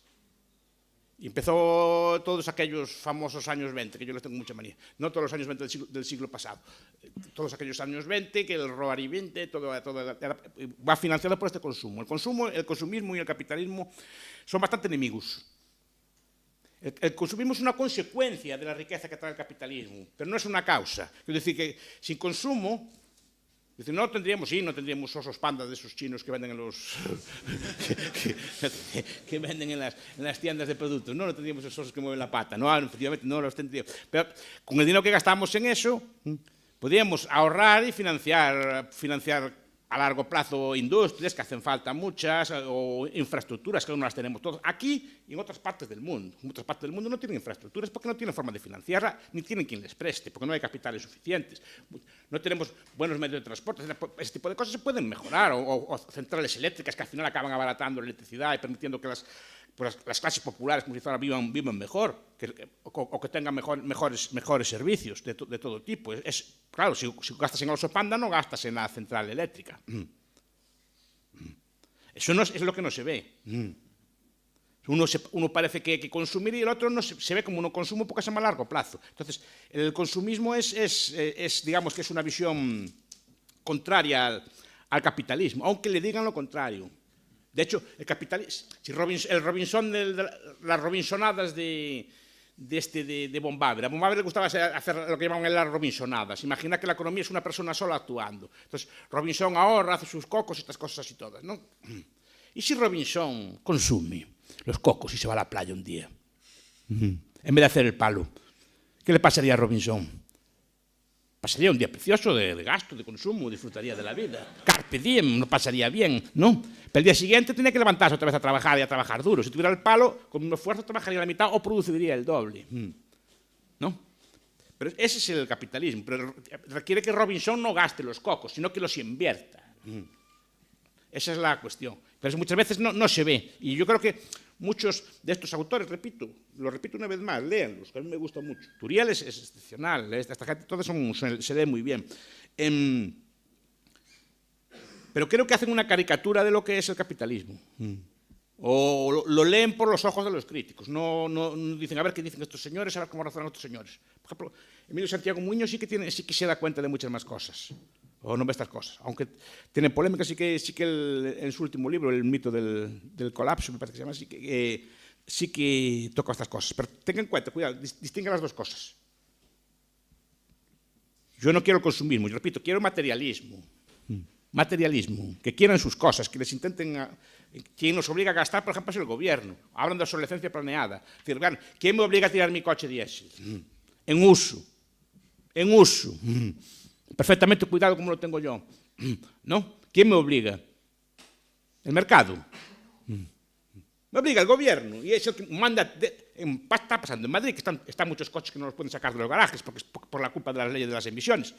Y empezó todos aquellos famosos años 20, que yo les tengo mucha manía. No todos los años 20 del siglo pasado. Todos aquellos años 20, que el robar y 20, todo va financiado por este consumo. El consumismo y el capitalismo son bastante enemigos. El consumismo es una consecuencia de la riqueza que trae el capitalismo, pero no es una causa. Quiero decir que sin consumo, no tendríamos osos pandas de esos chinos que venden que venden en las tiendas de productos. No tendríamos esos osos que mueven la pata. No, efectivamente no los tendríamos. Pero con el dinero que gastamos en eso, podríamos ahorrar y financiar a largo plazo industrias, que hacen falta muchas, o infraestructuras, que no las tenemos todos. Aquí y en otras partes del mundo. En otras partes del mundo no tienen infraestructuras porque no tienen forma de financiarla, ni tienen quien les preste, porque no hay capitales suficientes. No tenemos buenos medios de transporte. Ese tipo de cosas se pueden mejorar, o centrales eléctricas que al final acaban abaratando la electricidad y permitiendo que las clases populares, como si fuera, vivan mejor, o que tengan mejores servicios de todo tipo. Claro, si gastas en el oso panda, no gastas en la central eléctrica. Eso no es lo que no se ve. Uno parece que consumir y el otro no se ve como un consumo porque es a más largo plazo. Entonces, el consumismo digamos que es una visión contraria al capitalismo, aunque le digan lo contrario. De hecho, el capitalismo, las Robinsonadas de Von Baber. A Von Baber le gustaba hacer lo que llamaban las Robinsonadas. Imagina que la economía es una persona sola actuando. Entonces, Robinson ahorra, hace sus cocos, estas cosas así todas, ¿no? ¿Y si Robinson consume los cocos y se va a la playa un día? En vez de hacer el palo, ¿qué le pasaría a Robinson? pasaría un día precioso de gasto, de consumo, disfrutaría de la vida. Carpe diem, lo pasaría bien, ¿no? Pero el día siguiente tenía que levantarse otra vez a trabajar y a trabajar duro. Si tuviera el palo, con un esfuerzo trabajaría la mitad o produciría el doble, ¿no? Pero ese es el capitalismo. Pero requiere que Robinson no gaste los cocos, sino que los invierta. Esa es la cuestión. Pero eso muchas veces no se ve. Y yo creo que muchos de estos autores, lo repito una vez más, léanlos, que a mí me gusta mucho. Turiel es excepcional, esta gente, todos se lee muy bien. Pero creo que hacen una caricatura de lo que es el capitalismo. O lo leen por los ojos de los críticos. No dicen, a ver qué dicen estos señores, a ver cómo razonan estos señores. Por ejemplo, Emilio Santiago Muñoz sí que se da cuenta de muchas más cosas. O no ve estas cosas. Aunque tiene polémica, sí que en su último libro, El mito del colapso, me parece que se llama, sí que toca estas cosas. Pero tengan en cuenta, cuidado, distingan las dos cosas. Yo no quiero el consumismo, yo repito, quiero materialismo. Materialismo, que quieran sus cosas, que les intenten... ¿Quién nos obliga a gastar, por ejemplo, es el gobierno? Hablan de obsolescencia planeada. Es decir, bueno, ¿quién me obliga a tirar mi coche diésel? En uso. Perfectamente cuidado como lo tengo yo. ¿No? ¿Quién me obliga? ¿El mercado? Me obliga el gobierno. Y es el que manda... Está pasando en Madrid, que están muchos coches que no los pueden sacar de los garajes porque es por la culpa de las leyes de las emisiones.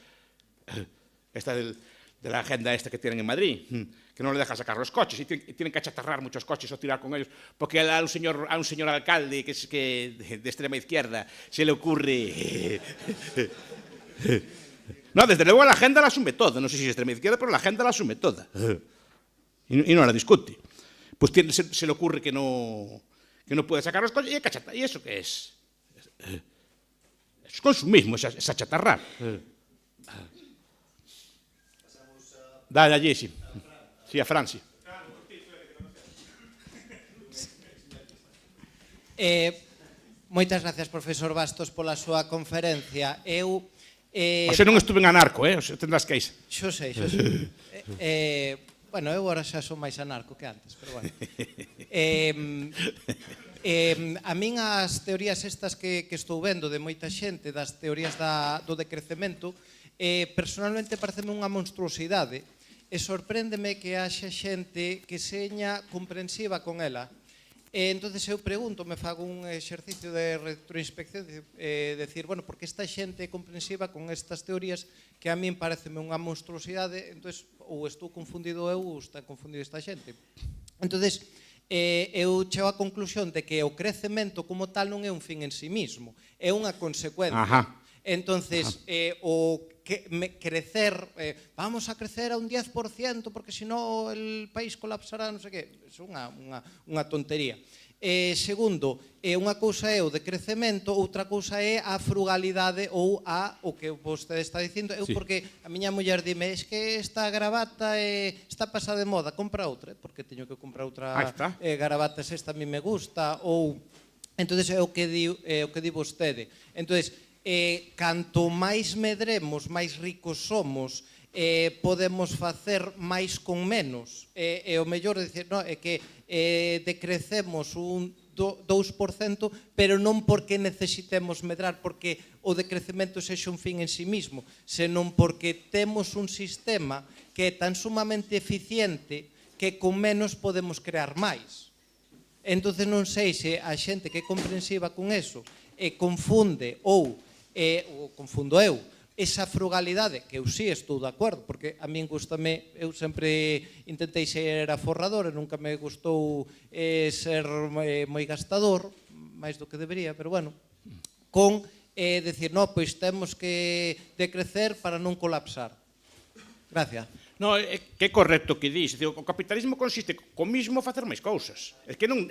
Esta de la agenda que tienen en Madrid, que no le dejan sacar los coches y tienen que achatarrar muchos coches o tirar con ellos, porque a un señor alcalde de extrema izquierda se le ocurre... No, desde luego la agenda la asume toda, no sé si es extrema izquierda, pero la agenda la asume toda y no la discute. Pues se le ocurre que no puede sacar los coches y hay que achatar. ¿Y eso qué es? Es consumismo, es achatarrar. Dale allí, sí. Sí, a Francia. Moitas gracias, profesor Bastos, pola súa conferencia. Oxe, non estuve en anarco, oxe, tendrás que ir. Xo sei. Bueno, eu agora xa son máis anarco que antes, pero bueno. A min as teorías estas que estou vendo de moita xente, das teorías do decrecemento, personalmente pareceme unha monstruosidade e sorpréndeme que haxa xente que seña comprensiva con ela. Entonces eu pregunto, me fago un exercicio de retroinspección, decir, bueno, porque esta xente é comprensiva con estas teorías que a min pareceme unha monstruosidade, entonces ou estou confundido eu ou está confundido esta xente. Entonces eu chego á conclusión de que o crecemento como tal non é un fin en sí mismo, é unha consecuencia. Entonces, o crecer, vamos a crecer a un 10% porque senón el país colapsará, non sei que, é unha tontería. Segundo, unha cousa é o decrecemento, outra cousa é a frugalidade ou o que vostede está dicindo. Eu porque a miña muller dime, es que esta gravata está pasada de moda, compra outra, porque teño que comprar outra gravata, esta a mí me gusta, ou... Entonces é o que di vostede. Entonces, canto máis medremos, máis ricos somos, podemos facer máis con menos. E o mellor é que decrecemos un 2%, pero non porque necesitemos medrar, porque o decrecemento sexa un fin en sí mismo, senón porque temos un sistema que é tan sumamente eficiente que con menos podemos crear máis. Entón non sei se a xente que é comprensiva con eso confunde ou confundo eu, esa frugalidade, que eu sí estou de acordo, porque a min gustame, eu sempre intentei ser aforrador e nunca me gustou ser moi gastador, máis do que debería, pero bueno, con decir, no, pois temos que decrecer para non colapsar. Gracias. No, que é correcto que dis. O capitalismo consiste co mismo facer máis cousas. É que non...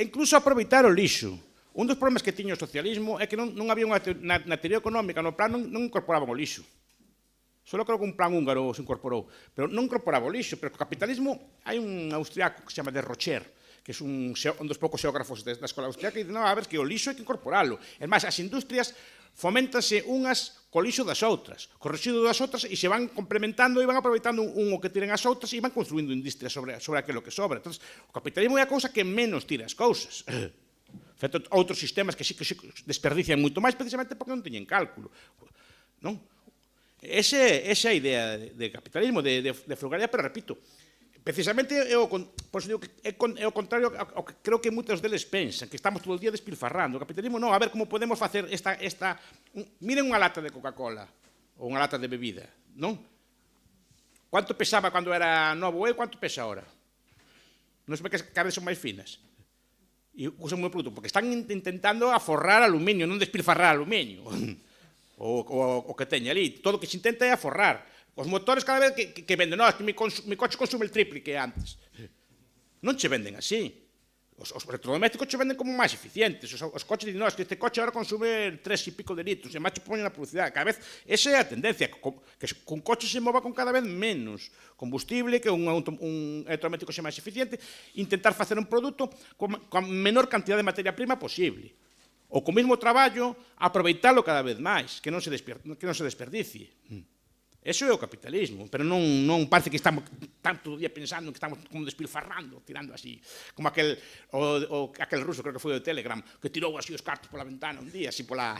Incluso aproveitar o lixo. Un dos problemas que tiña o socialismo é que non había na teoría económica, no plan non incorporaban o lixo. Só creo que un plan húngaro se incorporou, pero non incorporaba o lixo. Pero o capitalismo, hai un austriaco que se chama de Rocher, que é un dos poucos xeógrafos da escola austriaca, e dice, no, a ver, que o lixo hai que incorporalo. É máis, as industrias foméntanse unhas co lixo das outras, co residuo das outras, e se van complementando e van aproveitando un o que tiren as outras e van construindo industrias sobre aquilo que sobra. Entón, o capitalismo é a cousa que menos tira as cousas. Feito outros sistemas que sí desperdician moito máis precisamente porque non teñen cálculo. Non? Esa idea de capitalismo, de frugalidade, pero repito, precisamente por eso digo que é o contrario ao que creo que moitos deles pensan, que estamos todo o día despilfarrando. O capitalismo non, a ver como podemos facer miren unha lata de Coca-Cola ou unha lata de bebida, non? Quanto pesaba cando era novo e quanto pesa ahora? Non se ve que cada vez son máis finas. E usan moi produto, porque están intentando aforrar aluminio, non despilfarrar aluminio. O que teña ali. Todo o que se intenta é aforrar. Os motores cada vez que venden, no, es que mi coche consume el triple que antes. Non che venden así. Os electrodomésticos che venden como máis eficientes. Os coches dicen, no, es que este coche ahora consume 3 e pico de litros, e máis che poñen na publicidade. Cada vez, esa é a tendencia, que un coche se mova con cada vez menos combustible, que un electrodoméstico xe máis eficiente, intentar facer un produto con menor cantidad de materia prima posible. Ou co mesmo traballo, aproveitalo cada vez máis, que non se desperdicie. Eso é o capitalismo, pero non parece que estamos tanto día pensando que estamos como despilfarrando, tirando así, como aquel ruso, creo que foi o Telegram, que tirou así os cartos pola ventana un día, así pola...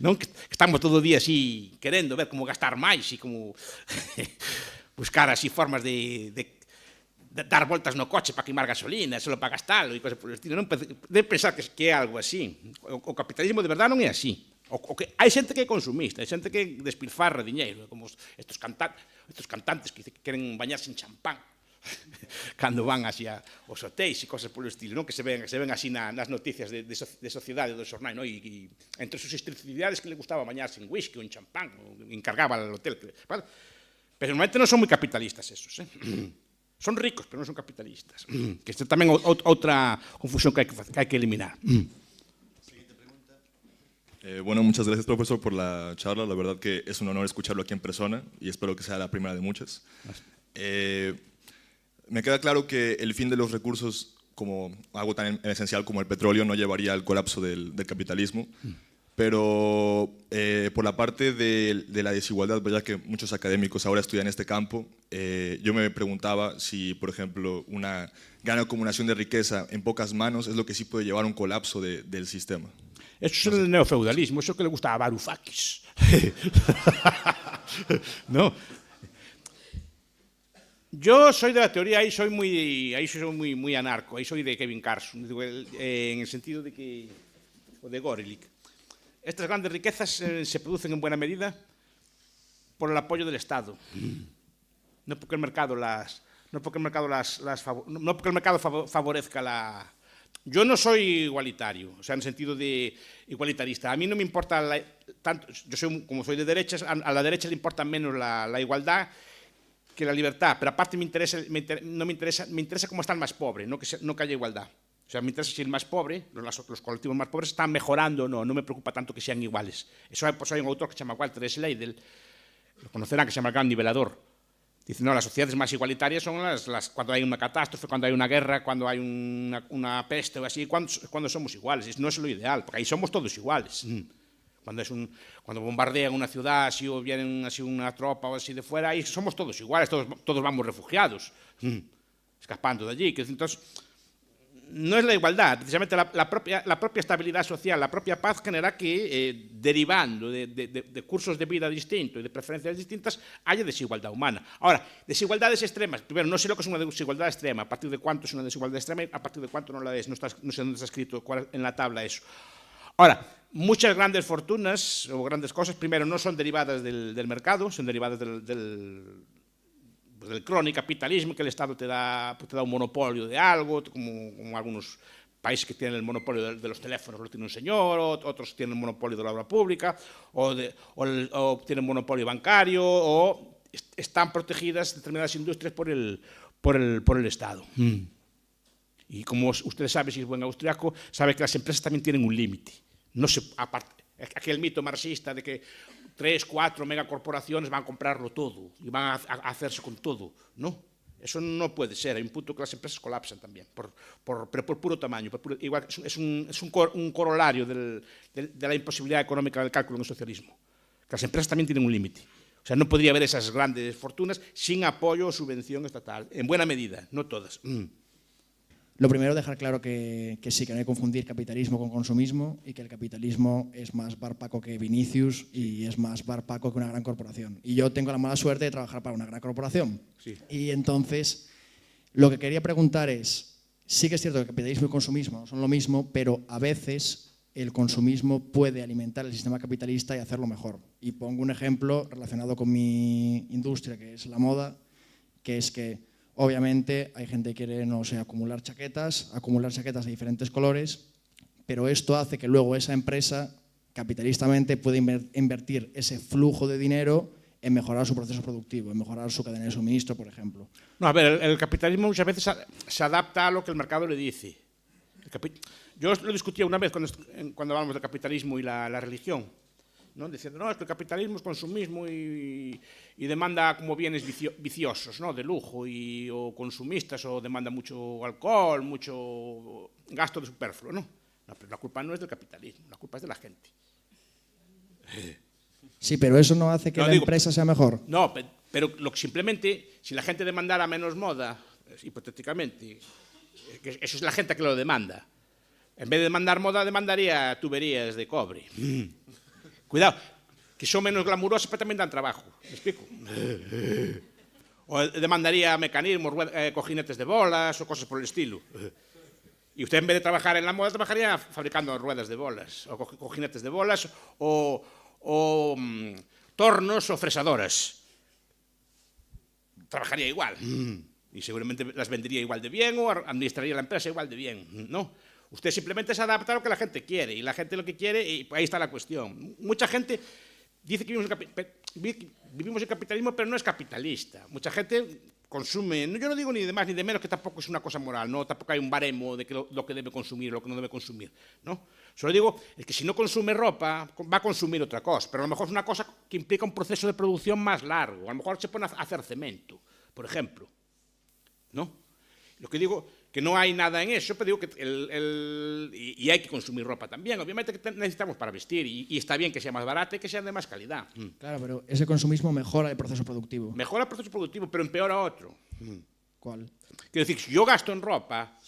non, que estamos todo o día así querendo ver como gastar máis e como buscar así formas de dar voltas no coche para queimar gasolina, solo para gastalo e cosas por el estilo. Non debe pensar que é algo así. O capitalismo de verdade non é así. Hai xente que é consumista, hai xente que despilfarra diñeiro, como estos cantantes que queren bañarse en champán cando van así aos hotéis e cosas polo estilo, non? Que se ven así nas noticias de sociedade do xornal, non? E entre sus excentricidades que le gustaba bañarse en whisky ou en champán, encargaba al hotel. Pero normalmente non son moi capitalistas esos, son ricos, pero non son capitalistas. Que esta tamén outra confusión que hai que eliminar. Bueno, muchas gracias, profesor, por la charla. La verdad que es un honor escucharlo aquí en persona y espero que sea la primera de muchas. Me queda claro que el fin de los recursos, como algo tan esencial como el petróleo, no llevaría al colapso del capitalismo, pero por la parte de la desigualdad, ya que muchos académicos ahora estudian este campo, yo me preguntaba si, por ejemplo, una gran acumulación de riqueza en pocas manos es lo que sí puede llevar a un colapso del sistema. Eso es el neofeudalismo, eso que le gusta a Varoufakis. No. Yo soy de la teoría, ahí soy muy anarco, ahí soy de Kevin Carson, en el sentido de que, o de Gorelick. Estas grandes riquezas se producen en buena medida por el apoyo del Estado, no porque el mercado favorezca la... Yo no soy igualitario, o sea, en el sentido de igualitarista. A mí no me importa tanto, como soy de derechas, a la derecha le importa menos la igualdad que la libertad, pero aparte me interesa cómo está el más pobre, no que haya igualdad. O sea, me interesa si el más pobre, los colectivos más pobres están mejorando o no me preocupa tanto que sean iguales. Eso hay un autor que se llama Walter Schlegel, lo conocerán, que se llama El Gran Nivelador. Dice, no, las sociedades más igualitarias son las cuando hay una catástrofe, cuando hay una guerra, cuando hay una peste o así, cuando somos iguales. No es lo ideal, porque ahí somos todos iguales. Cuando bombardean una ciudad así, o vienen así una tropa o así de fuera, ahí somos todos iguales, todos vamos refugiados, escapando de allí. Entonces, no es la igualdad, precisamente la propia estabilidad social, la propia paz genera que, derivando de cursos de vida distintos y de preferencias distintas, haya desigualdad humana. Ahora, desigualdades extremas, primero, no sé lo que es una desigualdad extrema, a partir de cuánto es una desigualdad extrema y a partir de cuánto no la es, no sé dónde está escrito en la tabla eso. Ahora, muchas grandes fortunas o grandes cosas, primero, no son derivadas del mercado, son derivadas del cronicapitalismo, que el Estado te da un monopolio de algo, como algunos países que tienen el monopolio de los teléfonos lo tiene un señor, otros tienen el monopolio de la obra pública, o tienen monopolio bancario, o están protegidas determinadas industrias por el Estado. Y como usted sabe, si es buen austriaco, sabe que las empresas también tienen un límite. No se, aparte, aquel mito marxista de que 3, 4 megacorporaciones van a comprarlo todo y van a hacerse con todo, ¿no? Eso no puede ser. Hay un punto que las empresas colapsan también, pero por puro tamaño. Igual es un corolario de la imposibilidad económica del cálculo en el socialismo. Que las empresas también tienen un límite. O sea, no podría haber esas grandes fortunas sin apoyo o subvención estatal, en buena medida, no todas. Lo primero, dejar claro que sí, que no hay que confundir capitalismo con consumismo y que el capitalismo es más barpaco que Vinicius y es más barpaco que una gran corporación. Y yo tengo la mala suerte de trabajar para una gran corporación. Sí. Y entonces, lo que quería preguntar es, sí que es cierto que el capitalismo y el consumismo son lo mismo, pero a veces el consumismo puede alimentar el sistema capitalista y hacerlo mejor. Y pongo un ejemplo relacionado con mi industria, que es la moda, que es que obviamente hay gente que quiere, no sé, acumular chaquetas de diferentes colores, pero esto hace que luego esa empresa capitalistamente pueda invertir ese flujo de dinero en mejorar su proceso productivo, en mejorar su cadena de suministro, por ejemplo. No, a ver, el capitalismo muchas veces se adapta a lo que el mercado le dice. Yo lo discutía una vez cuando hablamos del capitalismo y la religión, ¿no? Diciendo, no, es que el capitalismo es consumismo y demanda como bienes viciosos, ¿no? De lujo o consumistas, o demanda mucho alcohol, mucho gasto de superfluo, ¿no? No, pero la culpa no es del capitalismo, la culpa es de la gente. Sí, pero eso no hace que la empresa sea mejor. No, pero simplemente, si la gente demandara menos moda, hipotéticamente, que eso es la gente que lo demanda. En vez de demandar moda, demandaría tuberías de cobre. Cuidado, que son menos glamurosas, pero también dan trabajo. ¿Me explico? O demandaría mecanismos, cojinetes de bolas o cosas por el estilo. Y usted, en vez de trabajar en la moda, trabajaría fabricando ruedas de bolas, o cojinetes de bolas, o tornos o fresadoras. Trabajaría igual. Y seguramente las vendería igual de bien o administraría la empresa igual de bien, ¿no? Usted simplemente se adapta a lo que la gente quiere, y la gente lo que quiere, y ahí está la cuestión. Mucha gente dice que vivimos en capitalismo, pero no es capitalista. Mucha gente consume, yo no digo ni de más ni de menos, que tampoco es una cosa moral, ¿no? Tampoco hay un baremo de lo que debe consumir, lo que no debe consumir, ¿no? Solo digo, es que si no consume ropa, va a consumir otra cosa, pero a lo mejor es una cosa que implica un proceso de producción más largo. A lo mejor se pone a hacer cemento, por ejemplo, ¿no? Lo que digo, que no hay nada en eso, pero digo que y hay que consumir ropa también. Obviamente que necesitamos para vestir, y está bien que sea más barata y que sea de más calidad. Claro, pero ese consumismo mejora el proceso productivo. Mejora el proceso productivo, pero empeora otro. ¿Cuál? Quiero decir, si yo gasto en ropa,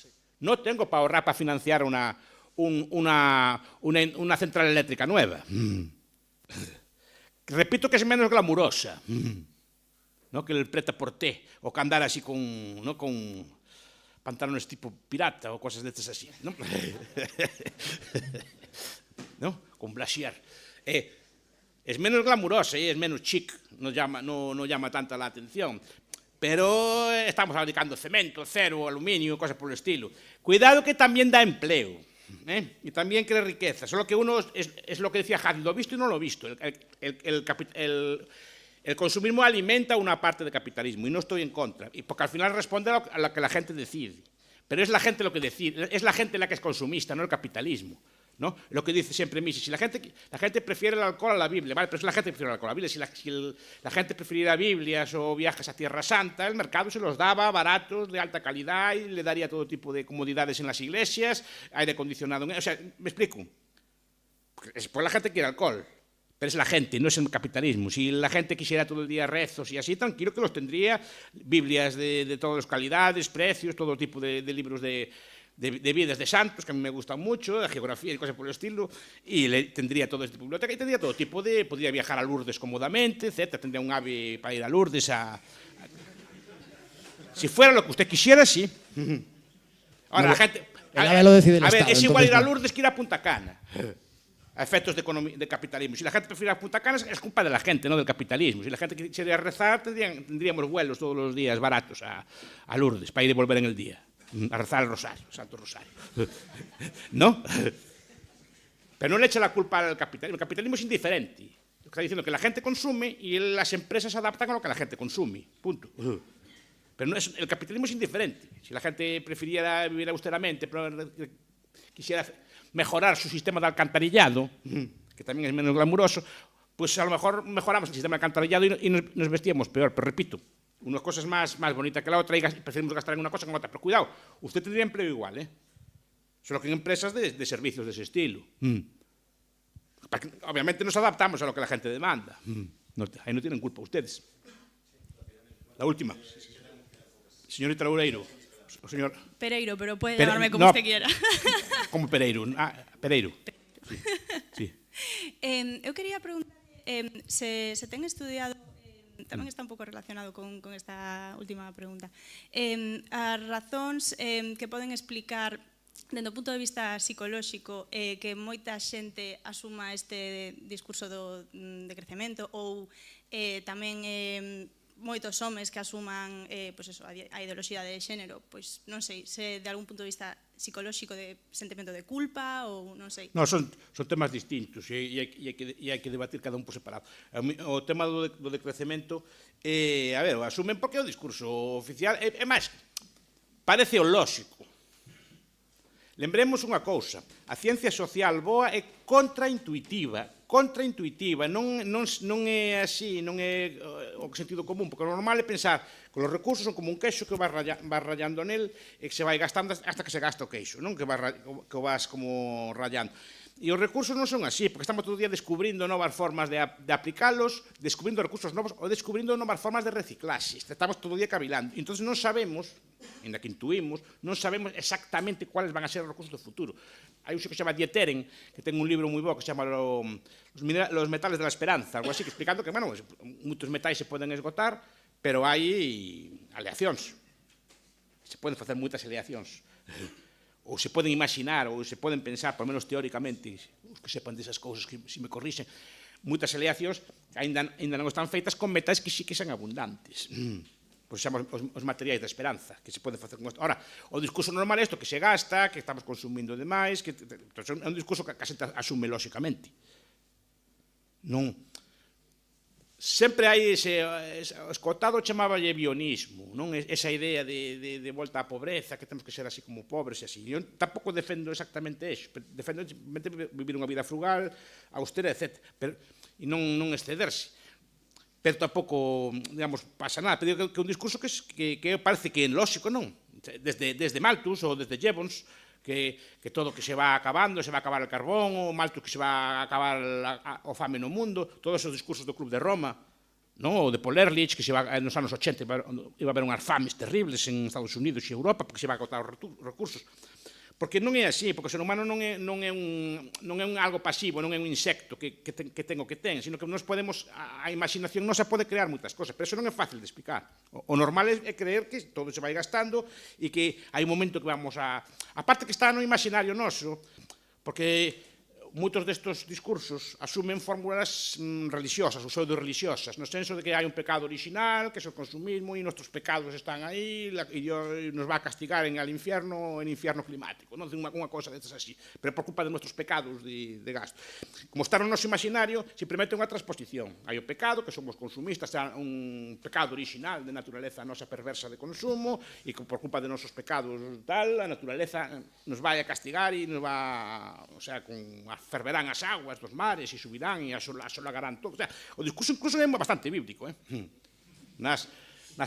no tengo para ahorrar para financiar una central eléctrica nueva. Repito que es menos glamurosa, ¿no? Que el prêt-à-porter, o que andar así con pantalones tipo pirata o cosas de estas así, ¿no? ¿No? Con brasier. Es menos glamurosa y es menos chic, no llama tanta la atención. Pero estamos fabricando cemento, acero, aluminio, cosas por el estilo. Cuidado, que también da empleo, y también crea riqueza. Solo que uno es lo que decía Harry, lo visto y no lo visto. El consumismo alimenta una parte del capitalismo, y no estoy en contra, porque al final responde a lo que la gente decide. Pero es la gente lo que decide, es la gente la que es consumista, no el capitalismo, ¿no? Lo que dice siempre Mises, si la gente prefiere el alcohol a la Biblia, ¿vale? Pero es la gente que prefiere el alcohol a la Biblia. Si la gente prefiriera Biblias o viajes a Tierra Santa, el mercado se los daba baratos, de alta calidad, y le daría todo tipo de comodidades en las iglesias, aire acondicionado. O sea, ¿me explico? Pues la gente quiere alcohol. Pero es la gente, no es el capitalismo. Si la gente quisiera todo el día rezos y así, tranquilo que los tendría, Biblias de todas las calidades, precios, todo tipo de libros de vidas de santos, que a mí me gustan mucho, de geografía y cosas por el estilo, y tendría todo este biblioteca, y tendría todo tipo podría viajar a Lourdes cómodamente, etc. Tendría un ave para ir a Lourdes si fuera lo que usted quisiera, sí. Ahora, la gente... A ver, es igual ir a Lourdes que ir a Punta Cana. A efectos de capitalismo. Si la gente prefiere a Punta Cana, es culpa de la gente, no del capitalismo. Si la gente quisiera rezar, tendríamos vuelos todos los días baratos a Lourdes para ir y volver en el día, a rezar el rosario, el Santo Rosario. ¿No? Pero no le eche la culpa al capitalismo. El capitalismo es indiferente. Está diciendo que la gente consume y las empresas se adaptan a lo que la gente consume. Punto. Pero el capitalismo es indiferente. Si la gente prefiriera vivir austeramente, pero quisiera mejorar su sistema de alcantarillado, que también es menos glamuroso, pues a lo mejor mejoramos el sistema de alcantarillado y nos vestíamos peor. Pero repito, una cosa es más bonita que la otra y preferimos gastar en una cosa que en otra. Pero cuidado, usted tendría empleo igual, solo que en empresas de servicios de ese estilo. Obviamente nos adaptamos a lo que la gente demanda. Ahí no tienen culpa ustedes. La última. Señorita Loureiro, O señor... Pereiro, pero puede Pere- llamarme como no. usted quiera. Como Pereiro. Pereiro. Sí. Eu quería preguntar se ten estudiado, tamén está un pouco relacionado con esta última pregunta, as razóns que poden explicar dende o punto de vista psicolóxico que moita xente asuma este discurso do decrecemento ou tamén moitos homes que asuman pois eso, a ideoloxía de xénero, pois non sei, se de algún punto de vista psicolóxico de sentimento de culpa ou non sei. No, son temas distintos e hai que debatir cada un por separado. O tema do decrecemento, a ver, o asumen porque é o discurso oficial, é máis, parece o lóxico. Lembremos unha cousa, a ciencia social boa é contraintuitiva, non é así, non é o sentido común, porque o normal é pensar que os recursos son como un queixo que vas rallando nel e que se vai gastando hasta que se gasta o queixo, non que o vas como rallando. E os recursos non son así, porque estamos todo o día descubrindo novas formas de aplicalos, descubrindo recursos novos ou descubrindo novas formas de reciclaxe. Estamos todo o día cavilando. Entón non sabemos, ainda que intuimos, non sabemos exactamente cuáles van a ser os recursos do futuro. Hai un que se chama Dieteren, que ten un libro moi bo que se chama Los metales de la esperanza, algo así, que explicando que, bueno, moitos metais se poden esgotar, pero hai aleacións. Se poden facer moitas aleacións. Ou se poden imaginar, ou se poden pensar, por menos teóricamente, os que sepan desas cousas, que se me corrixen, moitas aleacións ainda non están feitas con metais que sí que son abundantes. Pois chamamos os materiais da esperanza, que se pode facer con isto. Ora, o discurso normal é isto, que se gasta, que estamos consumindo demais, que é un discurso que a xente asume lóxicamente. Non... Sempre hai ese escotado chamaballe bionismo, non? Esa idea de volta á pobreza, que temos que ser así como pobres e así. Eu tampouco defendo exactamente iso, defendo vivir unha vida frugal, austera, etc. E non excederse. Pero tampouco, digamos, pasa nada. Pero que é un discurso que parece que é lóxico, non? Desde Malthus ou desde Jevons, que todo que se va acabando, se va a acabar el carbón, o Malthus que se va a acabar o fame no mundo, todos esos discursos do Club de Roma, non? O de Paul Ehrlich, que se va, nos anos 80 iba a haber unhas fames terribles en Estados Unidos e Europa, porque se va a agotar os recursos. Porque non é así, porque o ser humano non é un algo pasivo, non é un insecto que ten o que ten, sino que nos podemos, a imaginación non se pode crear moitas cosas, pero eso non é fácil de explicar. O normal é creer que todo se vai gastando e que hai un momento que vamos a... A parte que está no imaginario noso, porque moitos destes discursos asumen fórmulas religiosas ou pseudo-religiosas, no senso de que hai un pecado original, que é o consumismo, e nuestros pecados están aí, e Dios nos va a castigar en el infierno climático, non? Unha cosa destas así, pero por culpa de nuestros pecados de gasto. Como está no noso imaginario, simplemente unha transposición. Hai o pecado, que somos consumistas, é un pecado original de naturaleza nosa perversa de consumo, e que por culpa de nosos pecados tal, a naturaleza nos vai a castigar e nos va, o sea, ferverán as aguas dos mares e subirán e asolagarán todo. O sea, o discurso incluso é bastante bíblico. Nas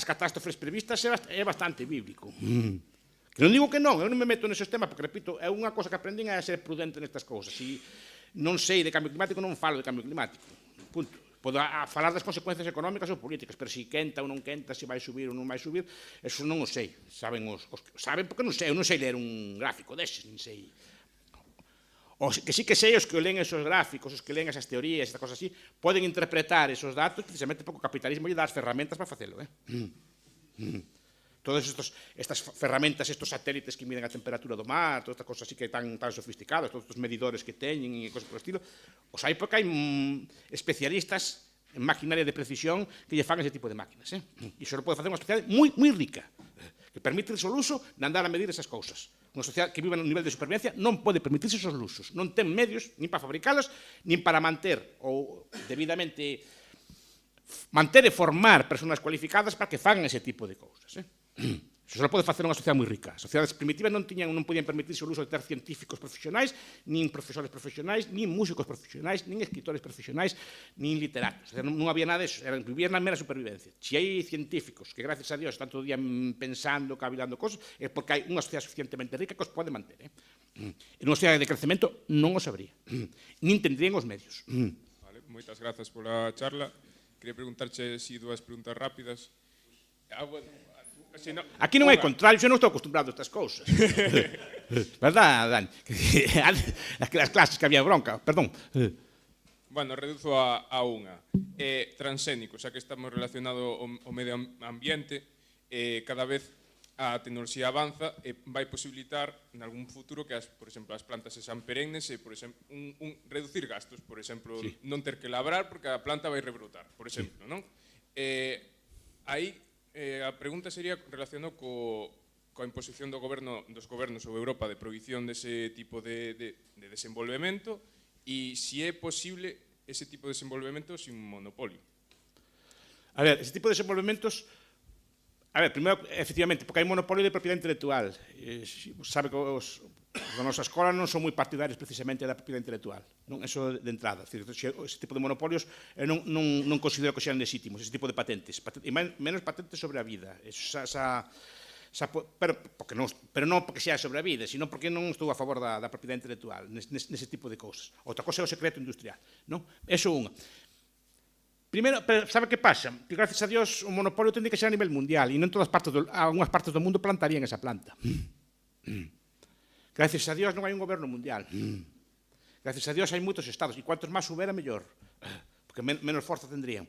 catástrofes previstas é bastante bíblico. Que non digo que non, eu non me meto neses temas, porque, repito, é unha cosa que aprendín a ser prudente nestas cousas. E non sei de cambio climático, non falo de cambio climático. Punto. Podo falar das consecuencias económicas ou políticas, pero se quenta ou non quenta, se vai subir ou non vai subir, eso non o sei. Saben porque non sei, eu non sei ler un gráfico deses, non sei. O que sí que sei os que leen esos gráficos, os que leen esas teorías, estas cosas así, poden interpretar esos datos precisamente porque o capitalismo lle dá as ferramentas para facelo. Todas estas ferramentas, estos satélites que miden a temperatura do mar, todas estas cosas así que tan sofisticadas, todos estos medidores que teñen e cosas por estilo, os hai porque hai especialistas en maquinaria de precisión que lle fan ese tipo de máquinas. E iso pode facer unha sociedade moi rica, que permite o luxo de andar a medir esas cousas. Unha sociedade que vive nun nivel de supervivencia non pode permitirse esos luxos, non ten medios nin para fabricalos, nin para manter ou debidamente manter e formar persoas cualificadas para que fagan ese tipo de cousas. Iso só pode facer unha sociedade moi rica. As sociedades primitivas non podían permitirse o luxo de ter científicos profesionais, nin profesores profesionais, nin músicos profesionais, nin escritores profesionais, nin literatos. Non había nada disso, vivían na mera supervivencia. Se hai científicos que, gracias a Dios, están todo o día pensando, cavilando cosas, é porque hai unha sociedade suficientemente rica que os pode manter. En unha sociedade de crecemento non o sabría, nin tendrían os medios. Vale, moitas grazas pola charla. Quería preguntarche si dúas preguntas rápidas. Si no, Aquí non hai unha, contrarios, eu non estou acostumbrado a estas cousas. Verdad, Dani? As clases que había bronca, perdón. Bueno, reduzo a unha. Transxénico, xa que estamos relacionados ao medio ambiente, cada vez a tecnoloxía avanza e vai posibilitar en algún futuro que, por exemplo, as plantas se sean perennes e, por exemplo, reducir gastos, por exemplo, Sí. non ter que labrar porque a planta vai rebrotar, por exemplo, non? Aí a pregunta sería relacionada coa imposición dos gobernos ou Europa de prohibición dese tipo de desenvolvemento e se é posible ese tipo de desenvolvemento sin monopolio. A ver, ese tipo de desenvolvementos... A ver, primeiro, efectivamente, porque hai monopolio de propiedade intelectual. Sabe que os da nosa escola non son moi partidarios precisamente da propiedade intelectual. Non? Eso de entrada. Ese tipo de monopolios non considero que sean legítimos, ese tipo de patentes. E menos patentes sobre a vida. Pero non porque sea sobre a vida, sino porque non estou a favor da propiedade intelectual nese tipo de cousas. Outra cosa é o secreto industrial. Non? Eso unha. Primeiro, sabe que pasa? Que gracias a Dios o monopolio tende que ser a nivel mundial e non todas partes algunhas partes do mundo plantarían esa planta. Gracias a Dios non hai un goberno mundial. Gracias a Dios hai moitos estados e cuantos máis houbera, mellor. Porque menos forza tendrían.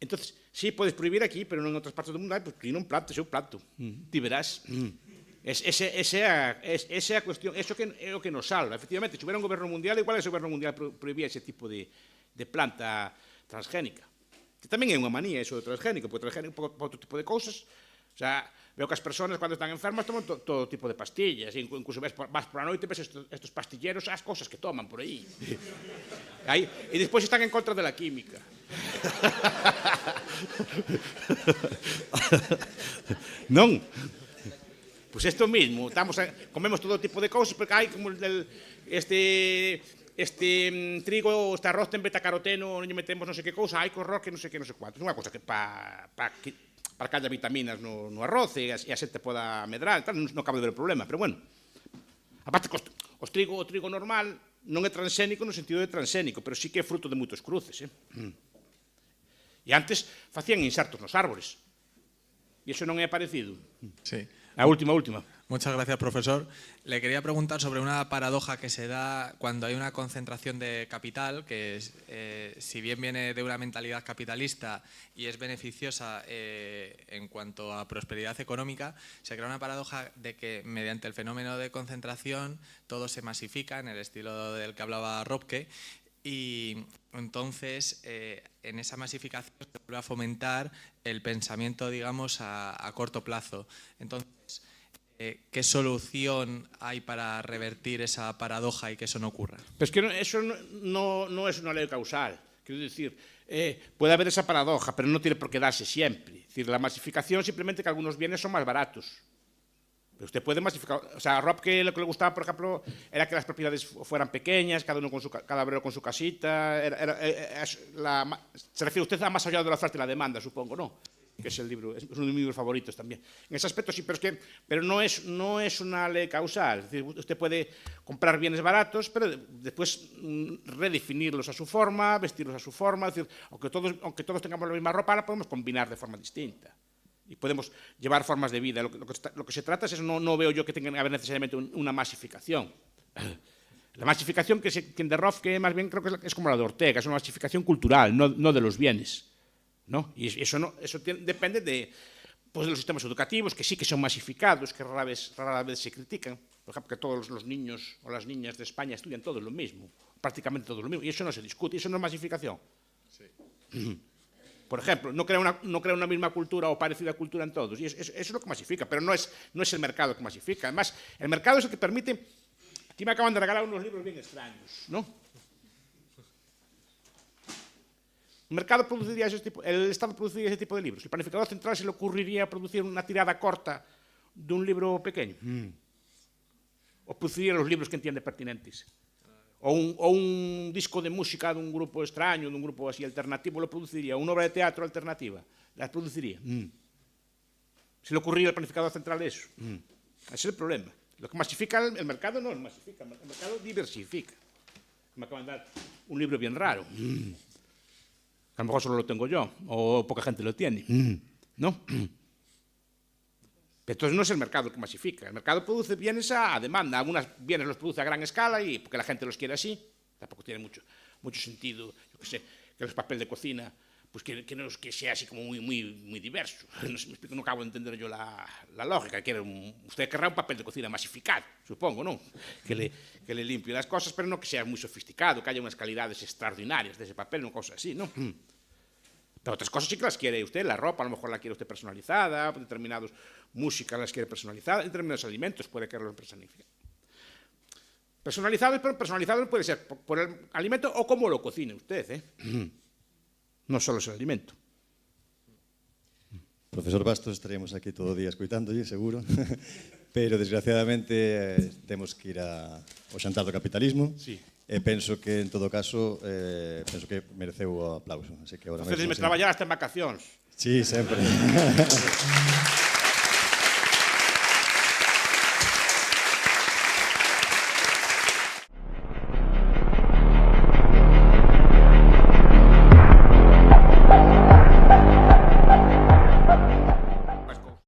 Entonces, sí, podes prohibir aquí, pero non en outras partes do mundo, pues que non plantes, eu planto. Ti verás. Esa é a cuestión, eso é o que nos salva. Efectivamente, se houbera un goberno mundial, igual ese goberno mundial prohibía ese tipo de planta transgénica. Que tamén é unha manía eso de transgénico, porque transgénico para outro tipo de cousas. O sea, veo que as persoas cando están enfermas toman todo tipo de pastillas, e incluso vas por a noite ves estos pastilleros, as cousas que toman por aí. E despois están en contra de la química. Non? Pois isto mismo, comemos todo tipo de cousas, porque hai como trigo, este arroz ten betacaroteno, non lle metemos non sei que cousa, hai horror que non sei que non sei cuánto. Non é unha cousa que para que haya vitaminas no arroz e a xente poda medrar, non cabe ver o problema, pero bueno. Aparte, o trigo normal non é transxénico no sentido de transxénico, pero sí que é fruto de moitos cruces. E antes facían insertos nos árbores. E iso non é parecido. Sí. A última. Muchas gracias, profesor. Le quería preguntar sobre una paradoja que se da cuando hay una concentración de capital, que si bien viene de una mentalidad capitalista y es beneficiosa en cuanto a prosperidad económica, se crea una paradoja de que mediante el fenómeno de concentración todo se masifica en el estilo del que hablaba Robke. Y entonces, en esa masificación se vuelve a fomentar el pensamiento, digamos, a corto plazo. Entonces, ¿qué solución hay para revertir esa paradoja y que eso no ocurra? Pero es que eso no es una ley causal. Quiero decir, puede haber esa paradoja, pero no tiene por qué darse siempre. Es decir, la masificación simplemente que algunos bienes son más baratos. Pero usted puede masificar. O sea, a Robke lo que le gustaba, por ejemplo, era que las propiedades fueran pequeñas, cada obrero con su casita. Se refiere usted a más allá de la oferta y la demanda, supongo, ¿no? Que es el libro, es uno de mis libros favoritos también. En ese aspecto sí, pero no es una ley causal. Es decir, usted puede comprar bienes baratos, pero después redefinirlos a su forma, vestirlos a su forma. Es decir, aunque todos tengamos la misma ropa, la podemos combinar de forma distinta. Y podemos llevar formas de vida. Lo que se trata es eso, no veo yo que tenga que haber necesariamente una masificación. La masificación que de Robke más bien creo que es como la de Ortega, es una masificación cultural, no de los bienes. ¿No? Y eso depende de los sistemas educativos, que sí que son masificados, que rara vez se critican. Por ejemplo, que todos los niños o las niñas de España estudian todo lo mismo, prácticamente todo lo mismo, y eso no se discute, y eso no es masificación. Sí. Por ejemplo, no crea una misma cultura o parecida cultura en todos, y eso es lo que masifica, pero no es el mercado que masifica. Además, el mercado es el que permite... Aquí me acaban de regalar unos libros bien extraños, ¿no? El Estado produciría ese tipo de libros. El planificador central se le ocurriría producir una tirada corta de un libro pequeño. O produciría los libros que entiende pertinentes. O un disco de música de un grupo extraño, de un grupo así alternativo, lo produciría. Una obra de teatro alternativa, la produciría. Se le ocurriría al planificador central eso. Ese es el problema. Lo que masifica el mercado no es masifica, el mercado diversifica. Me acaban de dar un libro bien raro. A lo mejor solo lo tengo yo, o poca gente lo tiene, ¿no? Pero entonces no es el mercado el que masifica. El mercado produce bienes a demanda. Algunos bienes los produce a gran escala y porque la gente los quiere así. Tampoco tiene mucho sentido, yo qué sé, que el papel de cocina pues que sea así como muy diverso. No sé, me explico, no acabo de entender yo la lógica. Usted querrá un papel de cocina masificado, supongo, ¿no? Que le limpie las cosas, pero no que sea muy sofisticado, que haya unas calidades extraordinarias de ese papel, no cosas así, ¿no? Pero otras cosas sí que las quiere usted, la ropa a lo mejor la quiere usted personalizada, determinadas músicas las quiere personalizadas, determinados alimentos puede quererlos personalizados. Pero personalizado puede ser por el alimento o como lo cocine usted, ¿eh? Non só o alimento. Profesor Bastos, estaríamos aquí todo o día escoitándolle, seguro, pero desgraciadamente temos que ir ao xantar do capitalismo, sí. E penso que, en todo caso, penso que mereceu o aplauso. Así que agora Ustedes me traballar hasta en vacacións. Sí, sempre.